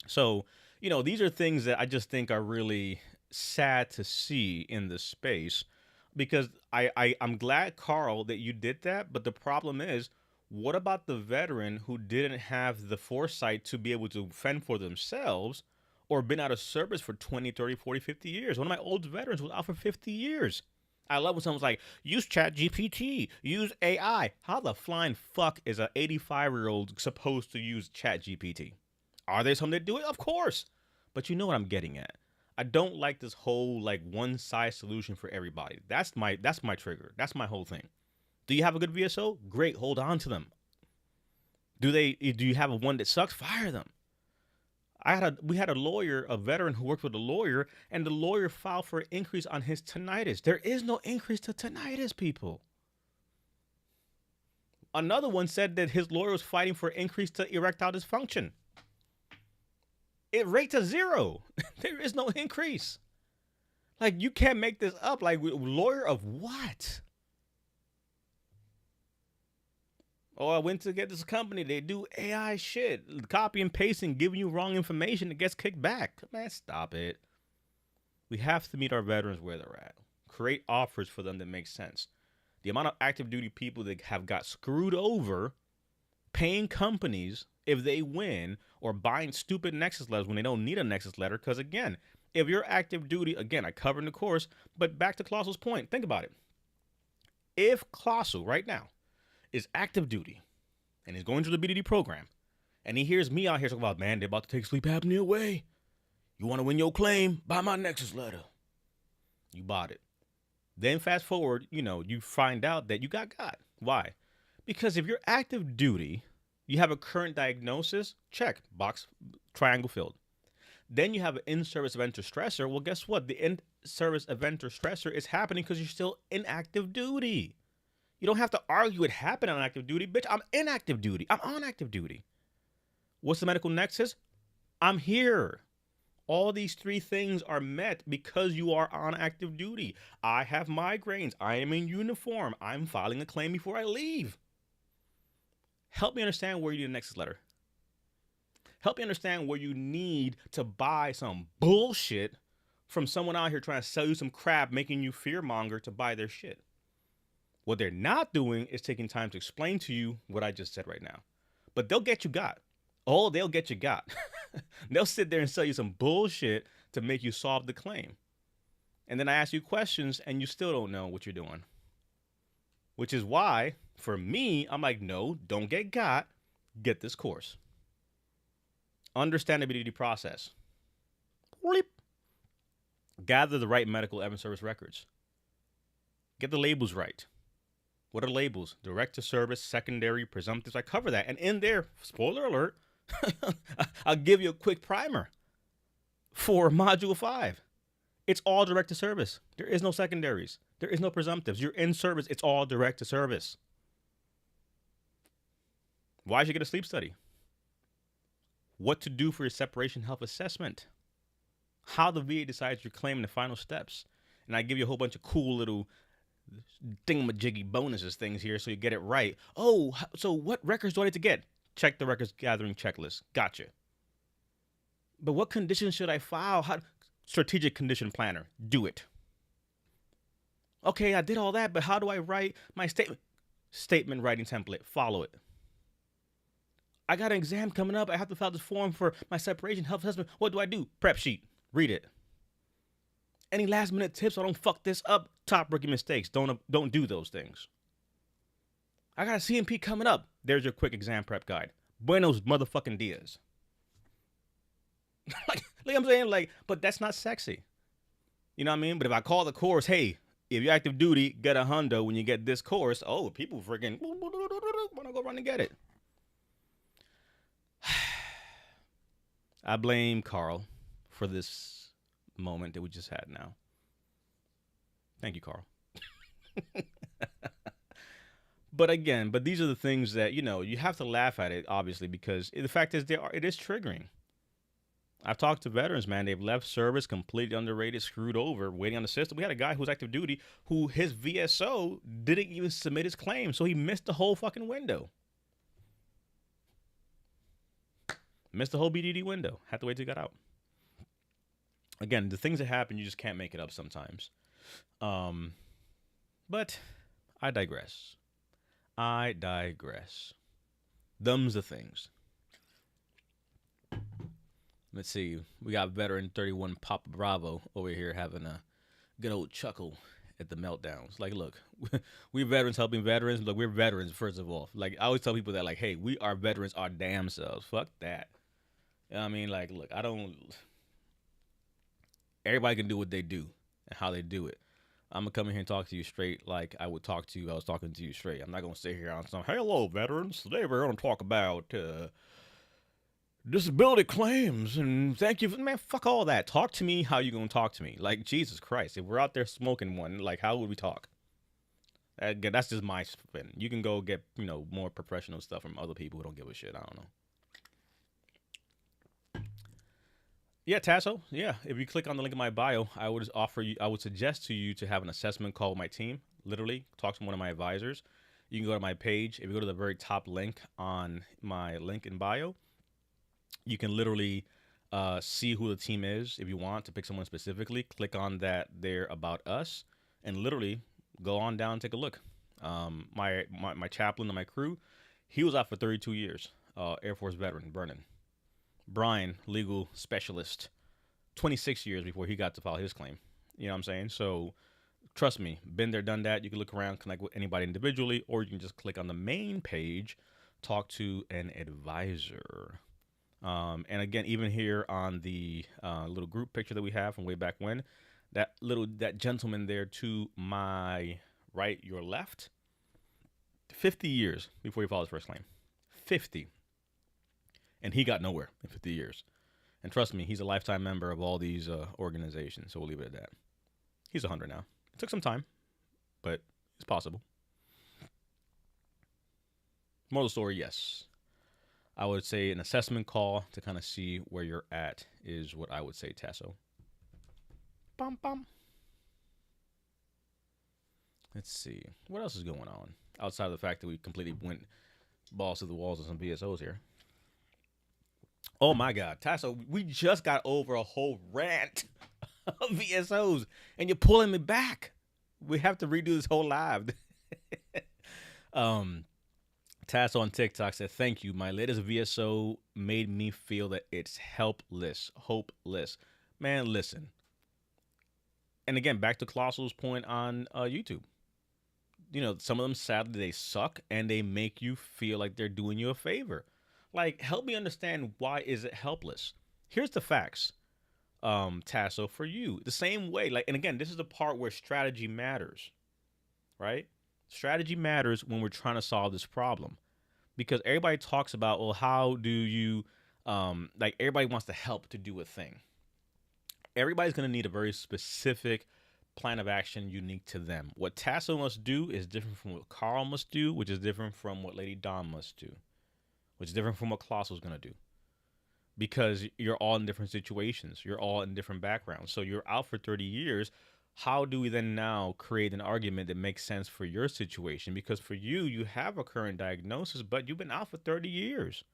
So, these are things that I just think are really sad to see in this space, because I'm glad, Carl, that you did that. But the problem is, what about the veteran who didn't have the foresight to be able to fend for themselves, or been out of service for 20, 30, 40, 50 years? One of my old veterans was out for 50 years. I love when someone's like, use ChatGPT, use AI. How the flying fuck is an 85-year-old supposed to use ChatGPT? Are there some that do it? Of course. But you know what I'm getting at. I don't like this whole like one size solution for everybody. That's my trigger. That's my whole thing. Do you have a good VSO? Great, hold on to them. Do you have a one that sucks? Fire them. We had a lawyer, a veteran who worked with a lawyer, and the lawyer filed for an increase on his tinnitus. There is no increase to tinnitus, people. Another one said that his lawyer was fighting for an increase to erectile dysfunction. It rates a 0. There is no increase. Like, you can't make this up. Like, lawyer of what? Oh, I went to get this company. They do AI shit. Copy and pasting, giving you wrong information that gets kicked back. Man, stop it. We have to meet our veterans where they're at. Create offers for them that make sense. The amount of active duty people that have got screwed over paying companies if they win, or buying stupid Nexus letters when they don't need a Nexus letter. Because again, if you're active duty, again, I covered in the course, but back to Klaus's point, think about it. If Klaus right now is active duty and is going through the BDD program, and he hears me out here talking about, man, they're about to take sleep apnea away. You want to win your claim? Buy my Nexus letter. You bought it. Then fast forward, you find out that you got. Why? Because if you're active duty, you have a current diagnosis, check, box, triangle filled. Then you have an in-service event or stressor. Well, guess what? The in-service event or stressor is happening because you're still in active duty. You don't have to argue it happened on active duty. Bitch, I'm in active duty. I'm on active duty. What's the medical nexus? I'm here. All these 3 things are met because you are on active duty. I have migraines. I am in uniform. I'm filing a claim before I leave. Help me understand where you need a Nexus letter. Help me understand where you need to buy some bullshit from someone out here trying to sell you some crap, making you fearmonger to buy their shit. What they're not doing is taking time to explain to you what I just said right now. But they'll get you got. Oh, they'll get you got. They'll sit there and sell you some bullshit to make you solve the claim. And then I ask you questions and you still don't know what you're doing. Which is why, for me, I'm like, no, don't get got. Get this course. Understand the BDD process. Bleep. Gather the right medical evidence service records. Get the labels right. What are labels? Direct to service, secondary, presumptives. I cover that. And in there, spoiler alert, I'll give you a quick primer for Module 5. It's all direct to service. There is no secondaries. There is no presumptives. You're in service. It's all direct to service. Why should you get a sleep study? What to do for your separation health assessment. How the VA decides your claim in the final steps. And I give you a whole bunch of cool little thingamajiggy bonuses things here so you get it right. Oh, so what records do I need to get? Check the records gathering checklist. Gotcha. But what conditions should I file? Strategic condition planner. Do it. Okay, I did all that, but how do I write my statement writing template? Follow it. I got an exam coming up. I have to file this form for my separation health assessment. What do I do? Prep sheet. Read it. Any last minute tips so I don't fuck this up? Top rookie mistakes. Don't do those things. I got a CMP coming up. There's your quick exam prep guide. Buenos motherfucking dias. like I'm saying, but that's not sexy. You know what I mean? But if I call the course, hey, if you're active duty, get a hundo when you get this course. Oh, people freaking want to go run and get it. I blame Carl for this moment that we just had now. Thank you, Carl. But again, these are the things that, you have to laugh at it, obviously, because the fact is it is triggering. I've talked to veterans, man. They've left service completely underrated, screwed over, waiting on the system. We had a guy who was active duty who his VSO didn't even submit his claim, so he missed the whole fucking window. Missed the whole BDD window. Had to wait till he got out. Again, the things that happen, you just can't make it up sometimes. But I digress. Them's the things. Let's see. We got veteran 31 Papa Bravo over here having a good old chuckle at the meltdowns. Like, look, we're veterans helping veterans. Look, we're veterans, first of all. Like, I always tell people that, like, hey, we are veterans our damn selves. Fuck that. You know what I mean? Like, look, everybody can do what they do and how they do it. I'm going to come in here and talk to you straight like I would talk to you. I was talking to you straight. I'm not going to sit here on some, hello, veterans. Today we're going to talk about disability claims and thank you. Man, fuck all that. Talk to me how you going to talk to me. Like, Jesus Christ. If we're out there smoking one, like, how would we talk? Again, that's just my spin. You can go get, more professional stuff from other people who don't give a shit. I don't know. Yeah, Tasso. Yeah, if you click on the link in my bio, I would suggest to you to have an assessment call with my team. Literally, talk to one of my advisors. You can go to my page. If you go to the very top link on my link in bio, you can literally see who the team is. If you want to pick someone specifically, click on that there about us, and literally go on down and take a look. My chaplain and my crew, he was out for 32 years. Air Force veteran, Vernon. Brian, legal specialist, 26 years before he got to file his claim. You know what I'm saying? So trust me, been there, done that. You can look around, connect with anybody individually, or you can just click on the main page, talk to an advisor. And again, even here on the little group picture that we have from way back when, that gentleman there to my right, your left, 50 years before he filed his first claim. 50. And he got nowhere in 50 years. And trust me, he's a lifetime member of all these organizations, so we'll leave it at that. He's 100 now. It took some time, but it's possible. Moral of the story, yes. I would say an assessment call to kind of see where you're at is what I would say, Tasso. Bum, bum. Let's see. What else is going on? Outside of the fact that we completely went balls to the walls with some VSOs here. Oh my God, Tasso, we just got over a whole rant of VSOs and you're pulling me back. We have to redo this whole live. Tasso on TikTok said, thank you. My latest VSO made me feel that it's hopeless. Man, listen. And again, back to Colossal's point on YouTube. Some of them, sadly, they suck and they make you feel like they're doing you a favor. Like, help me understand, why is it helpless? Here's the facts, Tasso, for you. The same way, and again, this is the part where strategy matters, right? Strategy matters when we're trying to solve this problem. Because everybody talks about, well, how do you, everybody wants to help to do a thing. Everybody's going to need a very specific plan of action unique to them. What Tasso must do is different from what Carl must do, which is different from what Lady Dawn must do. Which is different from what Colossal's going to do. Because you're all in different situations. You're all in different backgrounds. So you're out for 30 years. How do we then now create an argument that makes sense for your situation? Because for you, you have a current diagnosis, but you've been out for 30 years.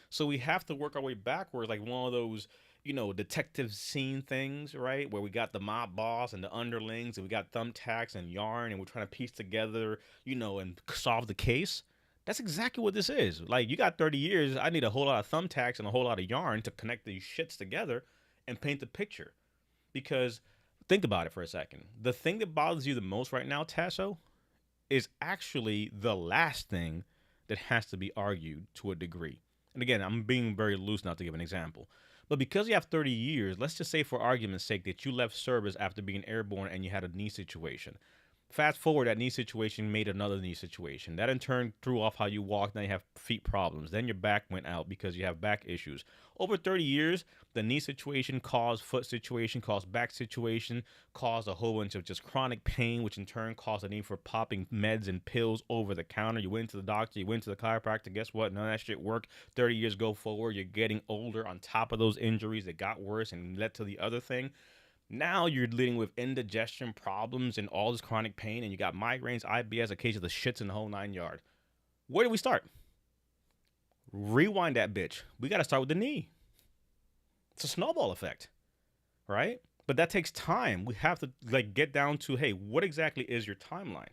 So we have to work our way backwards, like one of those, detective scene things, right? Where we got the mob boss and the underlings, and we got thumbtacks and yarn, and we're trying to piece together, and solve the case. That's exactly what this is. Like, you got 30 years. I need a whole lot of thumbtacks and a whole lot of yarn to connect these shits together and paint the picture. Because think about it for a second. The thing that bothers you the most right now, Tasso, is actually the last thing that has to be argued to a degree. And again, I'm being very loose now to give an example. But because you have 30 years, let's just say for argument's sake that you left service after being airborne and you had a knee situation. Fast forward, that knee situation made another knee situation. That in turn threw off how you walk. Now you have feet problems. Then your back went out because you have back issues. Over 30 years, the knee situation caused foot situation, caused back situation, caused a whole bunch of just chronic pain, which in turn caused a need for popping meds and pills over the counter. You went to the doctor, you went to the chiropractor. Guess what? None of that shit worked. 30 years go forward. You're getting older. On top of those injuries that got worse and led to the other thing. Now you're dealing with indigestion problems and all this chronic pain, and you got migraines, IBS, a case of the shits in the whole 9 yards. Where do we start? Rewind that bitch. We got to start with the knee. It's a snowball effect, right? But that takes time. We have to get down to, hey, what exactly is your timeline?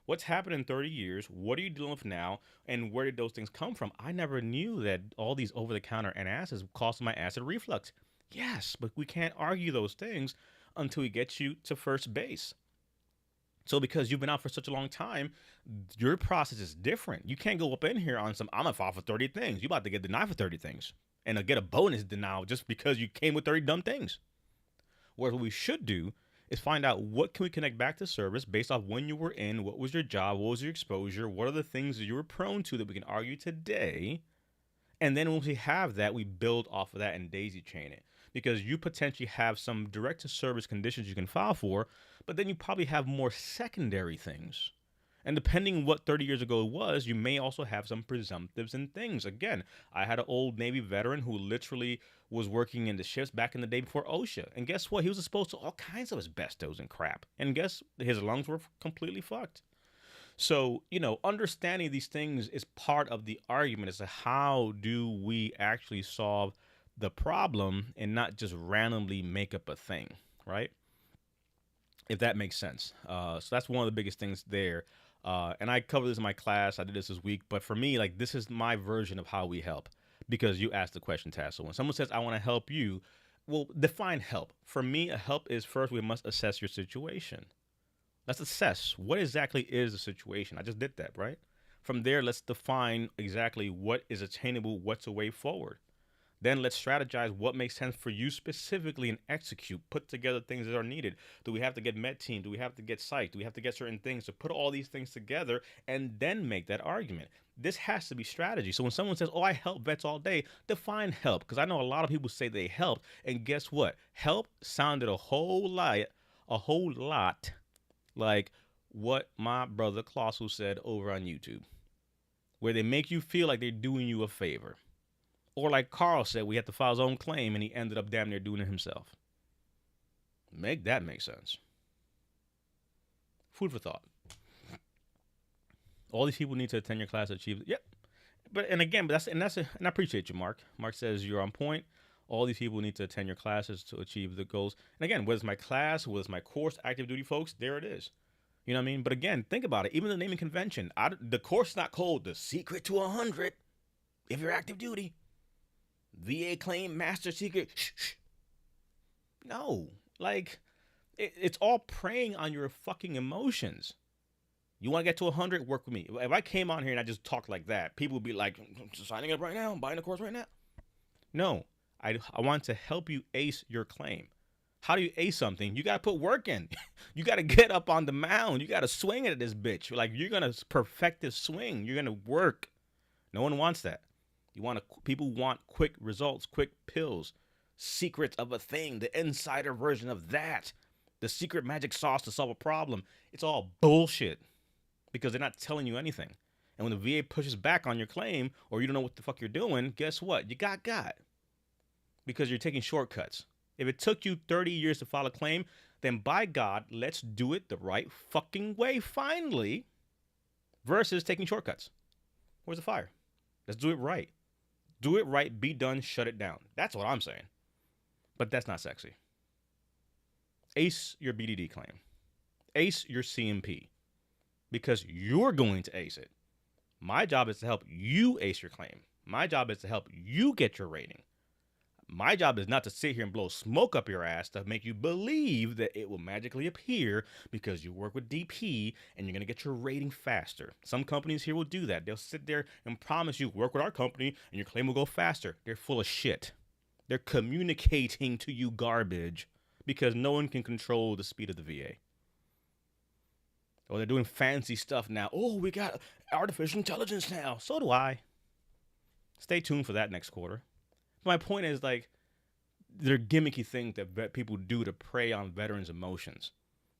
What's happened in 30 years? What are you dealing with now? And where did those things come from? I never knew that all these over-the-counter antacids caused my acid reflux. Yes, but we can't argue those things until we get you to first base. So because you've been out for such a long time, your process is different. You can't go up in here on some, I'm going to file for 30 things. You're about to get denied for 30 things. And get a bonus denial just because you came with 30 dumb things. What we should do is find out what can we connect back to service based off when you were in, what was your job, what was your exposure, what are the things that you were prone to that we can argue today. And then once we have that, we build off of that and daisy chain it. Because you potentially have some direct to service conditions you can file for, but then you probably have more secondary things. And depending what 30 years ago it was, you may also have some presumptives and things. Again, I had an old Navy veteran who literally was working in the shifts back in the day before OSHA. And guess what? He was exposed to all kinds of asbestos and crap. And guess his lungs were completely fucked. So, understanding these things is part of the argument as to how do we actually solve the problem and not just randomly make up a thing, right? If that makes sense. So that's one of the biggest things there. And I covered this in my class. I did this week. But for me, this is my version of how we help. Because you asked the question, Tassel. When someone says, I want to help you, well, define help. For me, a help is first we must assess your situation. Let's assess what exactly is the situation. I just did that, right? From there, let's define exactly what is attainable, what's a way forward. Then let's strategize what makes sense for you specifically and execute, put together things that are needed. Do we have to get med team? Do we have to get psych? Do we have to get certain things? To put all these things together and then make that argument. This has to be strategy. So when someone says, oh, I help vets all day, define help. Because I know a lot of people say they help. And guess what? Help sounded a whole lot like what my brother Klaus said over on YouTube, where they make you feel like they're doing you a favor. Or like Carl said, we had to file his own claim, and he ended up damn near doing it himself. Make that make sense. Food for thought. All these people need to attend your class to achieve. Yep. And I appreciate you, Mark. Mark says you're on point. All these people need to attend your classes to achieve the goals. And again, whether it's my class, whether it's my course, active duty folks, there it is. You know what I mean? But again, think about it. Even the naming convention, the course is not called The Secret to 100 if you're active duty. VA claim master secret. Shh. No, it's all preying on your fucking emotions. You want to get to 100? Work with me. If I came on here and I just talked like that, people would be like, I'm signing up right now. I'm buying the course right now. No, I want to help you ace your claim. How do you ace something? You got to put work in. You got to get up on the mound. You got to swing at this bitch. You're going to perfect this swing. You're going to work. No one wants that. People want quick results, quick pills, secrets of a thing, the insider version of that, the secret magic sauce to solve a problem. It's all bullshit because they're not telling you anything. And when the VA pushes back on your claim or you don't know what the fuck you're doing, guess what? You got because you're taking shortcuts. If it took you 30 years to file a claim, then by God, let's do it the right fucking way finally versus taking shortcuts. Where's the fire? Let's do it right. Do it right, be done, shut it down. That's what I'm saying. But that's not sexy. Ace your BDD claim. Ace your CMP. Because you're going to ace it. My job is to help you ace your claim. My job is to help you get your rating. My job is not to sit here and blow smoke up your ass to make you believe that it will magically appear because you work with DP and you're going to get your rating faster. Some companies here will do that. They'll sit there and promise you, work with our company and your claim will go faster. They're full of shit. They're communicating to you garbage because no one can control the speed of the VA. Or they're doing fancy stuff now. Oh, we got artificial intelligence now. So do I. Stay tuned for that next quarter. My point is, like, they're gimmicky things that people do to prey on veterans' emotions.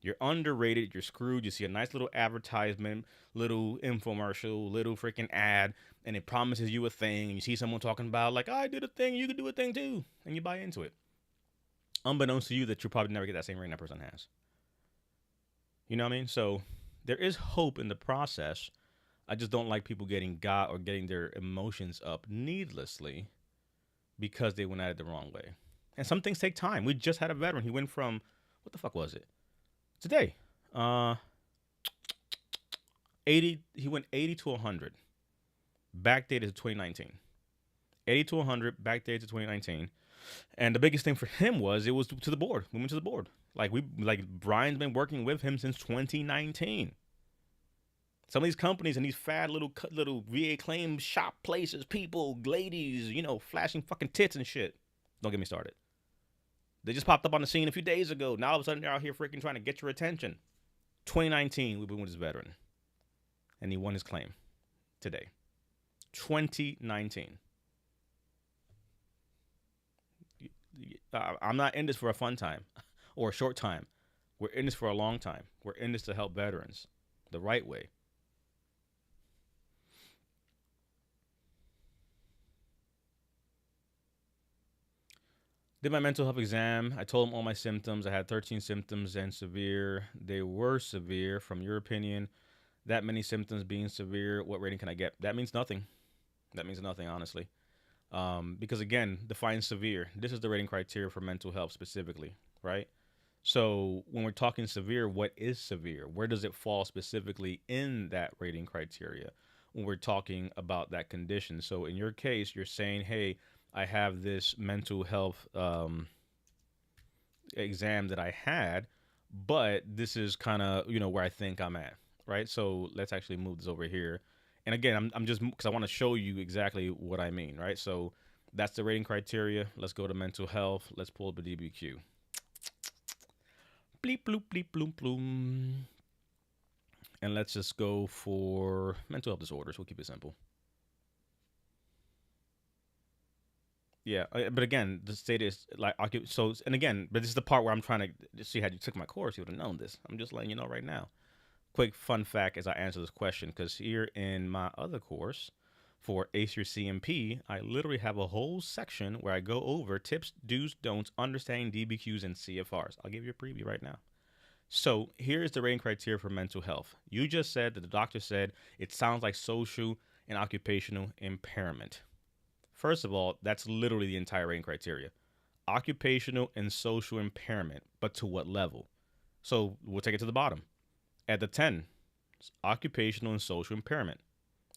You're underrated, you're screwed. You see a nice little advertisement, little infomercial, little freaking ad, and it promises you a thing. And you see someone talking about, like, I did a thing, you could do a thing too. And you buy into it. Unbeknownst to you, that you'll probably never get that same rating that person has. You know what I mean? So there is hope in the process. I just don't like people getting got or getting their emotions up needlessly because they went at it the wrong way. And some things take time. We just had a veteran. He went from, what the fuck was it? Today. 80, he went 80 to 100. Backdated to 2019. 80 to 100, backdated to 2019. And the biggest thing for him was it was to the board. We went to the board. Like Brian's been working with him since 2019. Some of these companies and these fad little VA claim shop places, people, ladies, flashing fucking tits and shit. Don't get me started. They just popped up on the scene a few days ago. Now all of a sudden they're out here freaking trying to get your attention. 2019, we've been with this veteran. And he won his claim today. 2019. I'm not in this for a fun time or a short time. We're in this for a long time. We're in this to help veterans the right way. Did my mental health exam. I told him all my symptoms. I had 13 symptoms and severe. They were severe. From your opinion, that many symptoms being severe, what rating can I get? That means nothing. That means nothing, honestly. Because again, define severe. This is the rating criteria for mental health specifically, right? So when we're talking severe, what is severe? Where does it fall specifically in that rating criteria when we're talking about that condition? So in your case, you're saying, hey, I have this mental health exam that I had, but this is kind of, where I think I'm at, right? So let's actually move this over here. And again, I'm just, because I want to show you exactly what I mean, right? So that's the rating criteria. Let's go to mental health. Let's pull up the DBQ. Bleep, bloop, bleep, bloom, bloom. And let's just go for mental health disorders. We'll keep it simple. Yeah, but again, the state is like, so, and again, but this is the part where I'm trying to see, had you took my course, you would have known this. I'm just letting you know right now. Quick fun fact as I answer this question, because here in my other course for Ace Your CMP, I literally have a whole section where I go over tips, do's, don'ts, understanding DBQs and CFRs. I'll give you a preview right now. So here is the rating criteria for mental health. You just said that the doctor said it sounds like social and occupational impairment. First of all, that's literally the entire rating criteria. Occupational and social impairment, but to what level? So we'll take it to the bottom. At the 10, occupational and social impairment.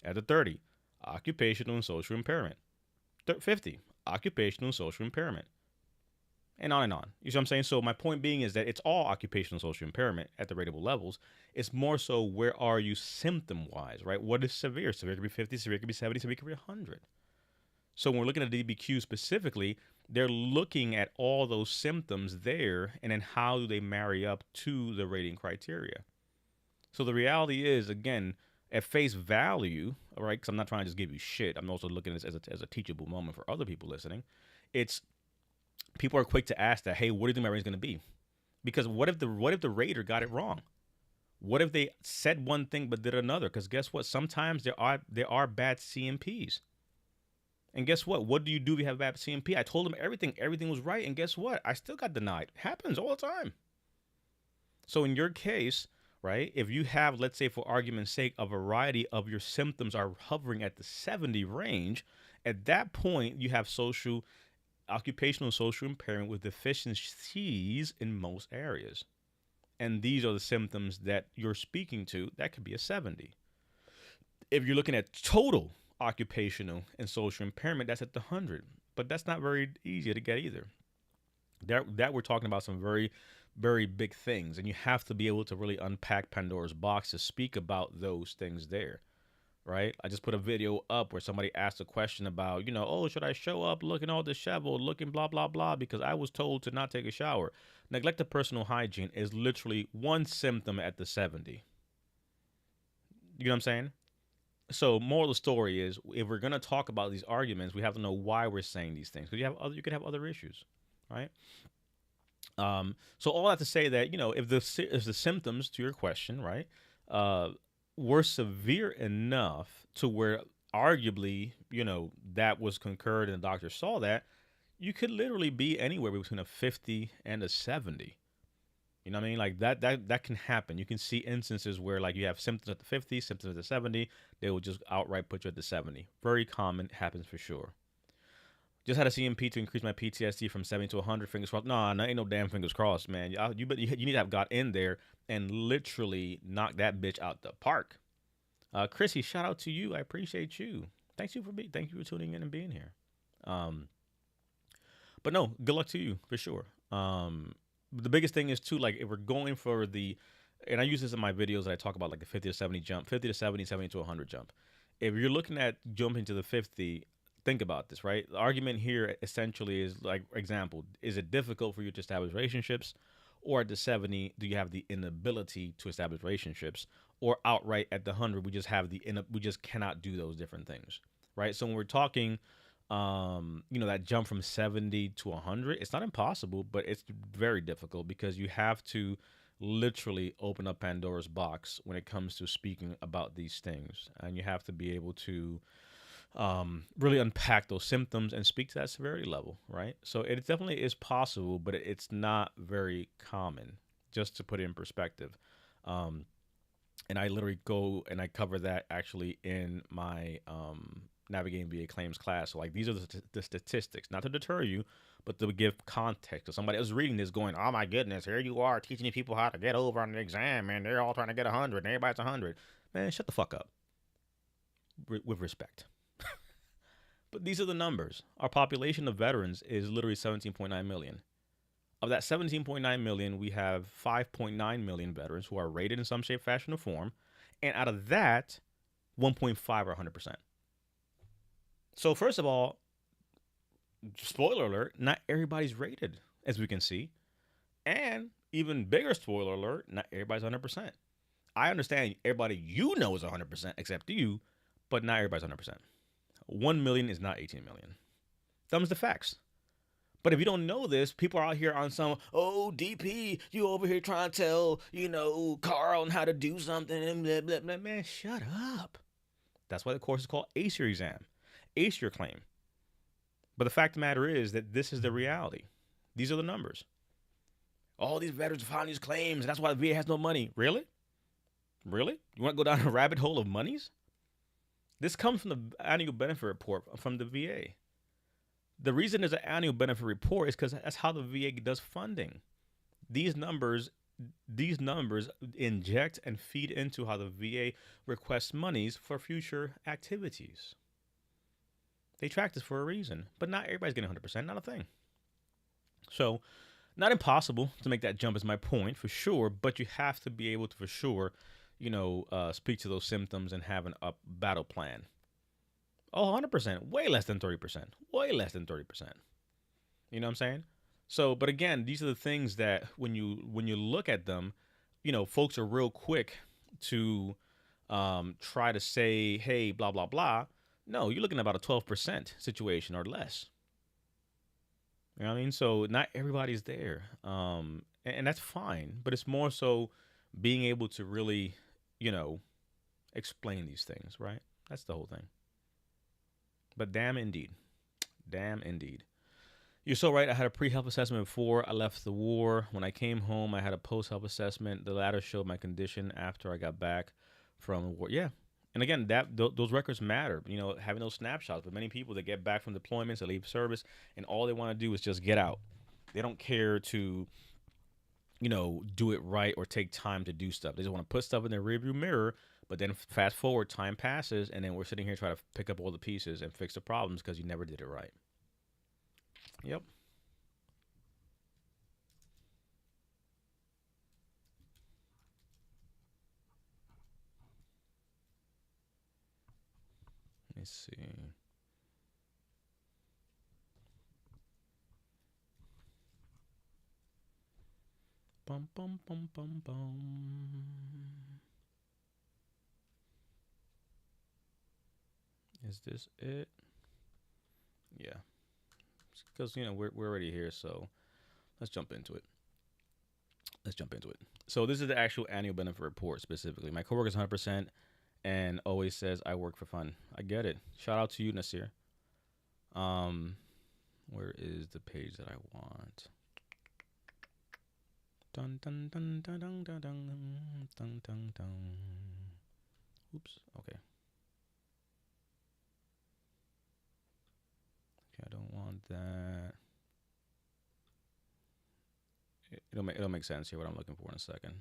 At the 30, occupational and social impairment. 50, occupational and social impairment. And on and on. You see what I'm saying? So my point being is that it's all occupational and social impairment at the rateable levels. It's more so where are you symptom-wise, right? What is severe? Severe could be 50, severe could be 70, severe could be 100. So when we're looking at DBQ specifically, they're looking at all those symptoms there and then how do they marry up to the rating criteria. So the reality is, again, at face value, all right, because I'm not trying to just give you shit. I'm also looking at this as a teachable moment for other people listening. It's people are quick to ask that, hey, what do you think my rating is going to be? Because what if the rater got it wrong? What if they said one thing but did another? Because guess what? Sometimes there are bad CMPs. And guess what? What do you do if you have bad CMP? I told them everything. Everything was right. And guess what? I still got denied. It happens all the time. So in your case, right, if you have, let's say for argument's sake, a variety of your symptoms are hovering at the 70 range, at that point you have occupational and social impairment with deficiencies in most areas. And these are the symptoms that you're speaking to. That could be a 70. If you're looking at total occupational and social impairment, that's at the 100. But that's not very easy to get either. That we're talking about some very, very big things. And you have to be able to really unpack Pandora's box to speak about those things there, right? I just put a video up where somebody asked a question about, oh, should I show up looking all disheveled, looking blah, blah, blah, because I was told to not take a shower. Neglect of personal hygiene is literally one symptom at the 70. You know what I'm saying? So, moral of the story is, if we're gonna talk about these arguments, we have to know why we're saying these things. Because you could have other issues, right? So all that to say that, if the symptoms to your question, right, uh, were severe enough to where arguably, that was concurred and the doctor saw that, you could literally be anywhere between a 50 and a 70. You know what I mean? Like that can happen. You can see instances where like you have symptoms at the 50, symptoms at the 70, they will just outright put you at the 70. Very common, happens for sure. Just had a CMP to increase my PTSD from 70 to 100. Fingers crossed. Nah, ain't no damn fingers crossed, man. You need to have got in there and literally knock that bitch out the park. Chrissy, shout out to you. I appreciate you. Thank you for tuning in and being here. Um, but no, good luck to you for sure. The biggest thing is too, like, if we're going for the, and I use this in my videos that I talk about, like the 50 to 70 jump, 50 to 70, 70 to 100 jump. If you're looking at jumping to the 50, think about this, right? The argument here essentially is like, example, is it difficult for you to establish relationships? Or at the 70, do you have the inability to establish relationships? Or outright at the 100, we just cannot do those different things, right? So when we're talking, that jump from 70 to 100, it's not impossible, but it's very difficult because you have to literally open up Pandora's box when it comes to speaking about these things. And you have to be able to really unpack those symptoms and speak to that severity level, right? So it definitely is possible, but it's not very common, just to put it in perspective. Um, and I literally go and I cover that actually in my navigating VA claims class. So like, these are the statistics, not to deter you, but to give context. So somebody else reading this going, "Oh my goodness, here you are teaching people how to get over on the exam, and they're all trying to get 100, and everybody's 100." Man, shut the fuck up. With respect. But these are the numbers. Our population of veterans is literally 17.9 million. Of that 17.9 million, we have 5.9 million veterans who are rated in some shape, fashion, or form. And out of that, 1.5 are 100%. So, first of all, spoiler alert, not everybody's rated, as we can see. And even bigger spoiler alert, not everybody's 100%. I understand everybody you know is 100% except you, but not everybody's 100%. 1 million is not 18 million. Thumbs the facts. But if you don't know this, people are out here on some, "Oh, DP, you over here trying to tell, Carl how to do something," and blah, blah, blah. Man, shut up. That's why the course is called Ace Your Exam, Ace Your Claim. But the fact of the matter is that this is the reality. These are the numbers. All these veterans are filing these claims, and that's why the VA has no money. Really? Really? You want to go down a rabbit hole of monies? This comes from the annual benefit report from the VA. The reason there's an annual benefit report is because that's how the VA does funding. These numbers, these numbers inject and feed into how the VA requests monies for future activities. They track this for a reason, but not everybody's getting 100%. Not a thing. So, not impossible to make that jump is my point for sure, but you have to be able to for sure, speak to those symptoms and have a battle plan. Oh, 100%, way less than 30%, way less than 30%. You know what I'm saying? So, but again, these are the things that when you look at them, folks are real quick to try to say, "Hey, blah blah blah." No, you're looking at about a 12% situation or less. You know what I mean? So not everybody's there, and that's fine. But it's more so being able to really, you know, explain these things, right? That's the whole thing. But damn, indeed, damn, indeed. You're so right. I had a pre-health assessment before I left the war. When I came home, I had a post-health assessment. The latter showed my condition after I got back from war. Yeah, and again, those records matter. Having those snapshots. But many people that get back from deployments, they leave service, and all they want to do is just get out. They don't care to, do it right or take time to do stuff. They just want to put stuff in their rearview mirror. But then fast forward, time passes, and then we're sitting here trying to pick up all the pieces and fix the problems because you never did it right. Yep. Let me see. Bum bum bum bum bum. Is this it? Yeah, because we're already here, so let's jump into it. So this is the actual annual benefit report specifically. My coworker is 100% and always says I work for fun. I get it. Shout out to you, Nasir. Um, where is the page that I want? Dun dun dun dun dun dun dun dun dun dun. Oops. Okay. Okay, I don't want that. It'll make sense here what I'm looking for in a second.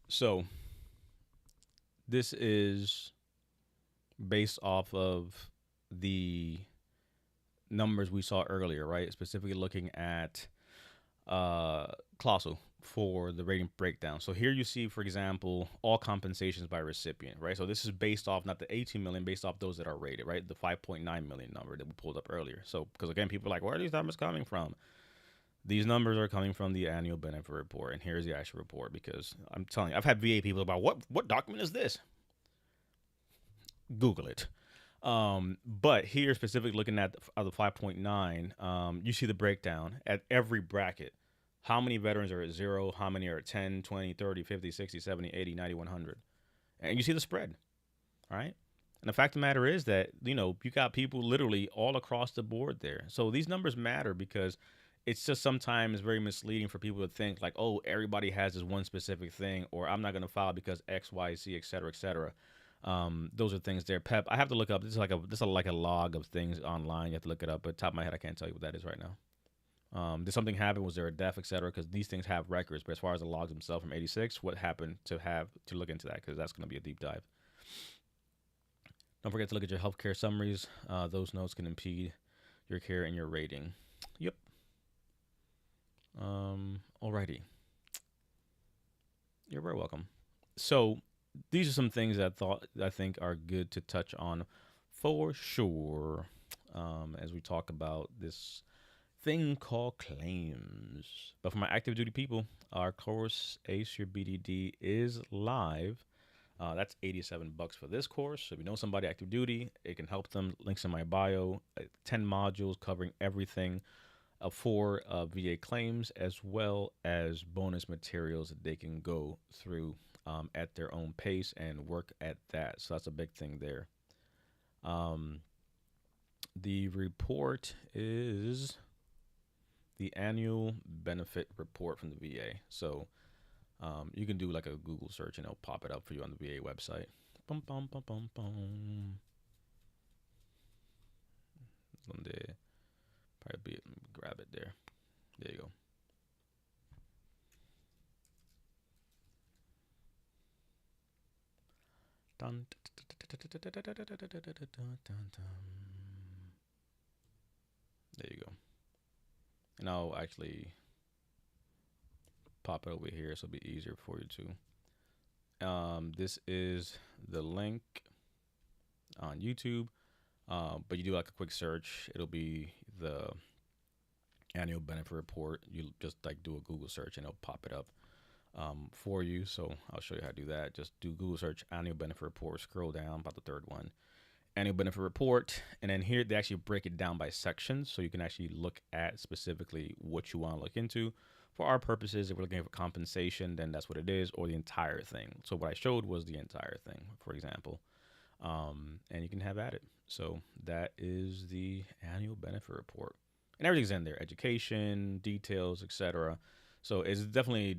So this is based off of the numbers we saw earlier, right? Specifically looking at uh, Colossal for the rating breakdown. So here you see, for example, all compensations by recipient, right? So this is based off not the 18 million, based off those that are rated, right? The 5.9 million number that we pulled up earlier. So because again, people are like, where are these numbers coming from? These numbers are coming from the annual benefit report, and here's the actual report. Because I'm telling you, I've had VA people about what document is this? Google it. But here, specifically looking at the 5.9, you see the breakdown at every bracket. How many veterans are at 0? How many are at 10, 20, 30, 50, 60, 70, 80, 90, 100? And you see the spread, all right? And the fact of the matter is that, you got people literally all across the board there. So these numbers matter because it's just sometimes very misleading for people to think like, oh, everybody has this one specific thing, or I'm not going to file because X, Y, Z, et cetera, et cetera. Those are things there. Pep, I have to look up. This is like a log of things online. You have to look it up. But top of my head, I can't tell you what that is right now. Did something happen? Was there a death, et cetera? Because these things have records. But as far as the logs themselves from '86, what happened to look into that? Because that's going to be a deep dive. Don't forget to look at your healthcare summaries. Those notes can impede your care and your rating. Yep. Alrighty. You're very welcome. So these are some things that I think are good to touch on for sure, as we talk about this thing called claims. But for my active duty people, our course Ace Your BDD is live. That's $87 for this course. So if you know somebody active duty, it can help them. Links in my bio. 10 modules covering everything for VA claims, as well as bonus materials that they can go through at their own pace and work at that. So that's a big thing there. The report is the annual benefit report from the VA. So you can do like a Google search and it'll pop it up for you on the VA website. Bum, bum, bum, bum, bum. Probably grab it there. There you go. Dun, there you go. And I'll actually pop it over here so it'll be easier for you too. This is the link on YouTube. But you do like a quick search, it'll be the annual benefit report. You just like do a Google search and it'll pop it up for you. So I'll show you how to do that. Just do Google search annual benefit report, scroll down about the third one, annual benefit report, and then here they actually break it down by sections, so you can actually look at specifically what you want to look into. For our purposes, if we're looking for compensation, then that's what it is, or the entire thing. So what I showed was the entire thing, for example, and you can have at it. So that is the annual benefit report, and everything's in there: education, details, etc. So it's definitely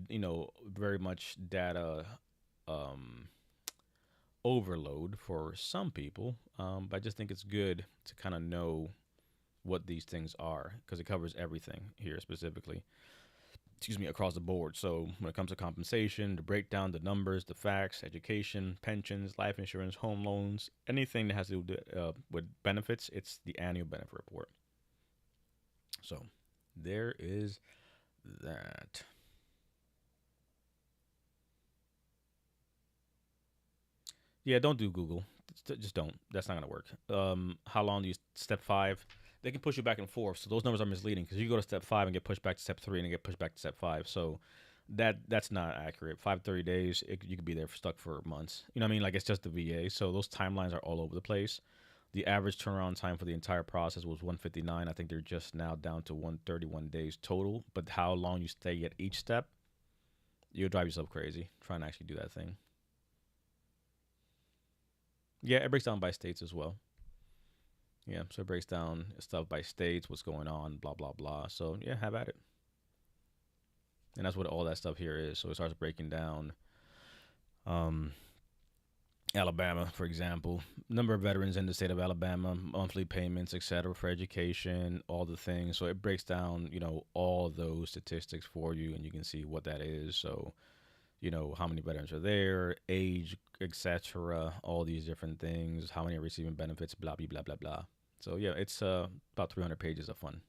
very much data overload for some people, but I just think it's good to kind of know what these things are because it covers everything here specifically. Excuse me, across the board. So when it comes to compensation, the breakdown, the numbers, the facts, education, pensions, life insurance, home loans, anything that has to do with benefits, it's the annual benefit report. So there is that. Yeah, don't do Google. Just don't. That's not gonna work. How long do you step five? They can push you back and forth, so those numbers are misleading because you go to step five and get pushed back to step three and then get pushed back to step five. So that's not accurate. 5 30 days, you could be there for, stuck for months. You know what I mean? Like it's just the VA, so those timelines are all over the place. The average turnaround time for the entire process was 159. I think they're just now down to 131 days total. But how long you stay at each step, you'll drive yourself crazy trying to actually do that thing. Yeah, it breaks down by states as well. Yeah, so it breaks down stuff by states, what's going on, blah blah blah. So yeah, have at it. And that's what all that stuff here is. So it starts breaking down um, Alabama, for example, number of veterans in the state of Alabama, monthly payments, etc., for education, all the things. So it breaks down, all those statistics for you, and you can see what that is. So how many veterans are there, age, etc., all these different things, how many are receiving benefits, blah blah blah blah blah. So yeah, it's about 300 pages of fun.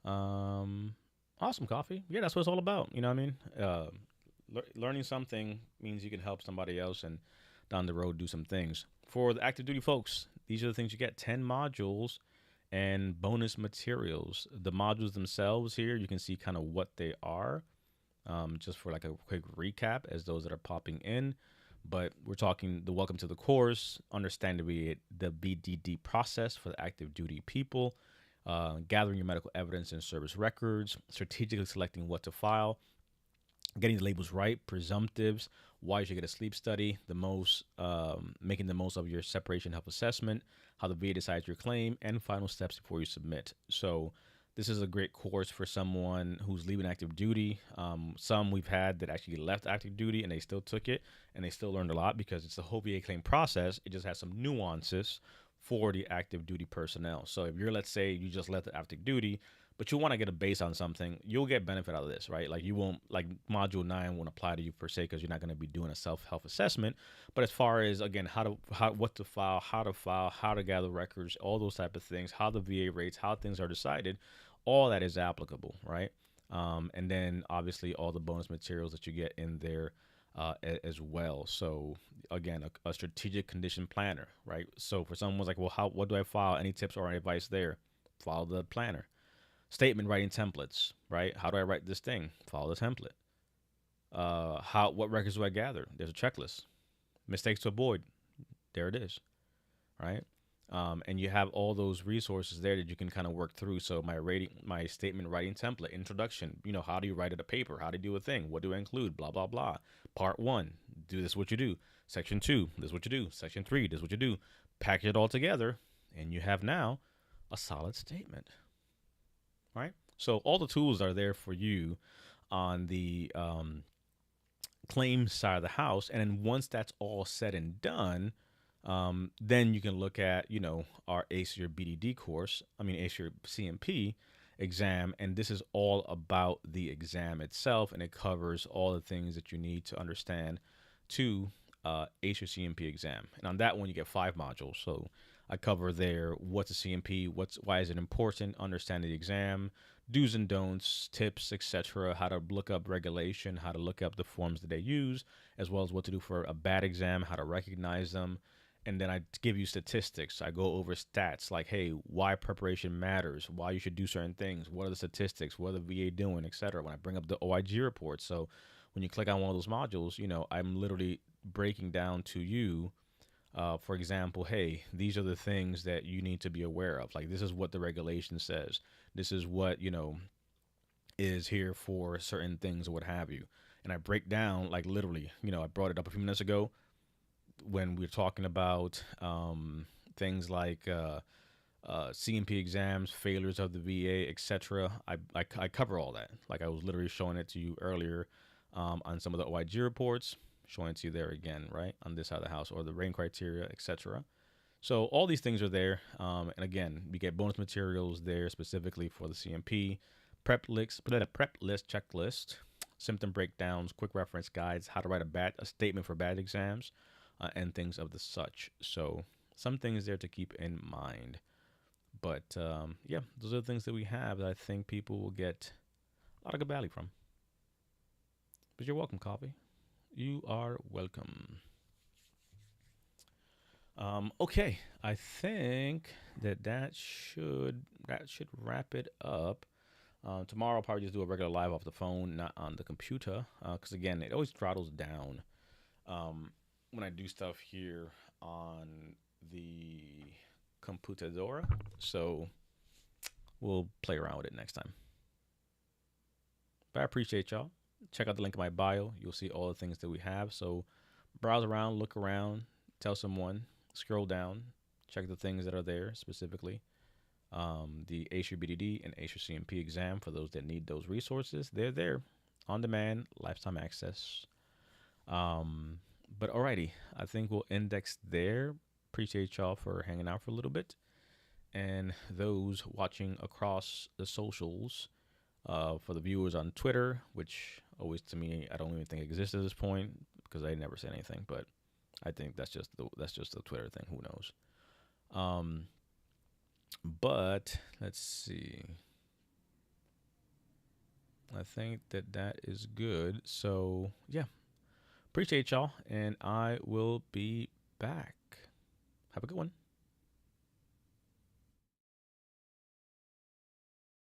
Um, awesome coffee. Yeah, that's what it's all about. You know what I mean? Learning something means you can help somebody else and down the road do some things. For the active duty folks, these are the things you get: 10 modules and bonus materials. The modules themselves here, you can see kind of what they are, just for like a quick recap as those that are popping in. But we're talking the welcome to the course, understanding the BDD process for the active duty people, gathering your medical evidence and service records, strategically selecting what to file, getting the labels right, presumptives, why you should get a sleep study, the most, making the most of your separation health assessment, how the VA decides your claim, and final steps before you submit. So this is a great course for someone who's leaving active duty. Some we've had that actually left active duty and they still took it and they still learned a lot because it's the whole VA claim process. It just has some nuances for the active duty personnel. So if you're, let's say, you just left the active duty, but you want to get a base on something, you'll get benefit out of this, right? Like you won't, like module 9 won't apply to you per se because you're not going to be doing a self-help assessment. But as far as, again, what to file, how to gather records, all those type of things, how the VA rates, how things are decided, all that is applicable, right? And then obviously all the bonus materials that you get in there as well. So again, a strategic condition planner, right? So for someone's like, well, what do I file? Any tips or advice there? Follow the planner. Statement writing templates, right? How do I write this thing? Follow the template. What records do I gather? There's a checklist. Mistakes to avoid. There it is, right? And you have all those resources there that you can kind of work through. So my statement writing template, introduction. How do you write it a paper? How do you do a thing? What do I include? Blah blah blah. Part 1, do this what you do. Section 2, this is what you do. Section 3, this is what you do. Package it all together, and you have now a solid statement, right? So all the tools are there for you on the claim side of the house, and then once that's all said and done, then you can look at, our Ace Your BDD course. I mean, Ace Your CMP exam. And this is all about the exam itself. And it covers all the things that you need to understand to Ace Your CMP exam. And on that one, you get 5 modules. So I cover there what's a CMP, why is it important, understand the exam, do's and don'ts, tips, etc., how to look up regulation, how to look up the forms that they use, as well as what to do for a bad exam, how to recognize them. And then I give you statistics. I go over stats like, hey, why preparation matters, why you should do certain things, what are the statistics, what are the VA doing, etc. When I bring up the OIG report. So when you click on one of those modules, I'm literally breaking down to you, for example, hey, these are the things that you need to be aware of. Like, this is what the regulation says. This is what, is here for certain things or what have you. And I break down, like, literally, I brought it up a few minutes ago when we were talking about things like CMP exams, failures of the VA, etc. I cover all that. Like, I was literally showing it to you earlier on some of the OIG reports, showing it to you there again, right, on this side of the house, or the rating criteria, etc. So all these things are there. And again, we get bonus materials there specifically for the CMP, prep list checklist, symptom breakdowns, quick reference guides, how to write a statement for bad exams, and things of the such. So some things there to keep in mind. But yeah, those are the things that we have that I think people will get a lot of good value from. But you're welcome, Coffee. You are welcome. Okay, I think that should wrap it up. Tomorrow I'll probably just do a regular live off the phone, not on the computer, because again, it always throttles down when I do stuff here on the computadora. So we'll play around with it next time. But I appreciate y'all. Check out the link in my bio. You'll see all the things that we have. So browse around, look around, tell someone, scroll down, check the things that are there specifically. The Ace Your BDD and Ace Your CMP exam for those that need those resources. They're there on demand, lifetime access. But alrighty, I think we'll index there. Appreciate y'all for hanging out for a little bit. And those watching across the socials, for the viewers on Twitter, which always to me I don't even think exists at this point because I never say anything, but I think that's just the Twitter thing. Who knows? But let's see. I think that is good. So yeah, appreciate y'all, and I will be back. Have a good one.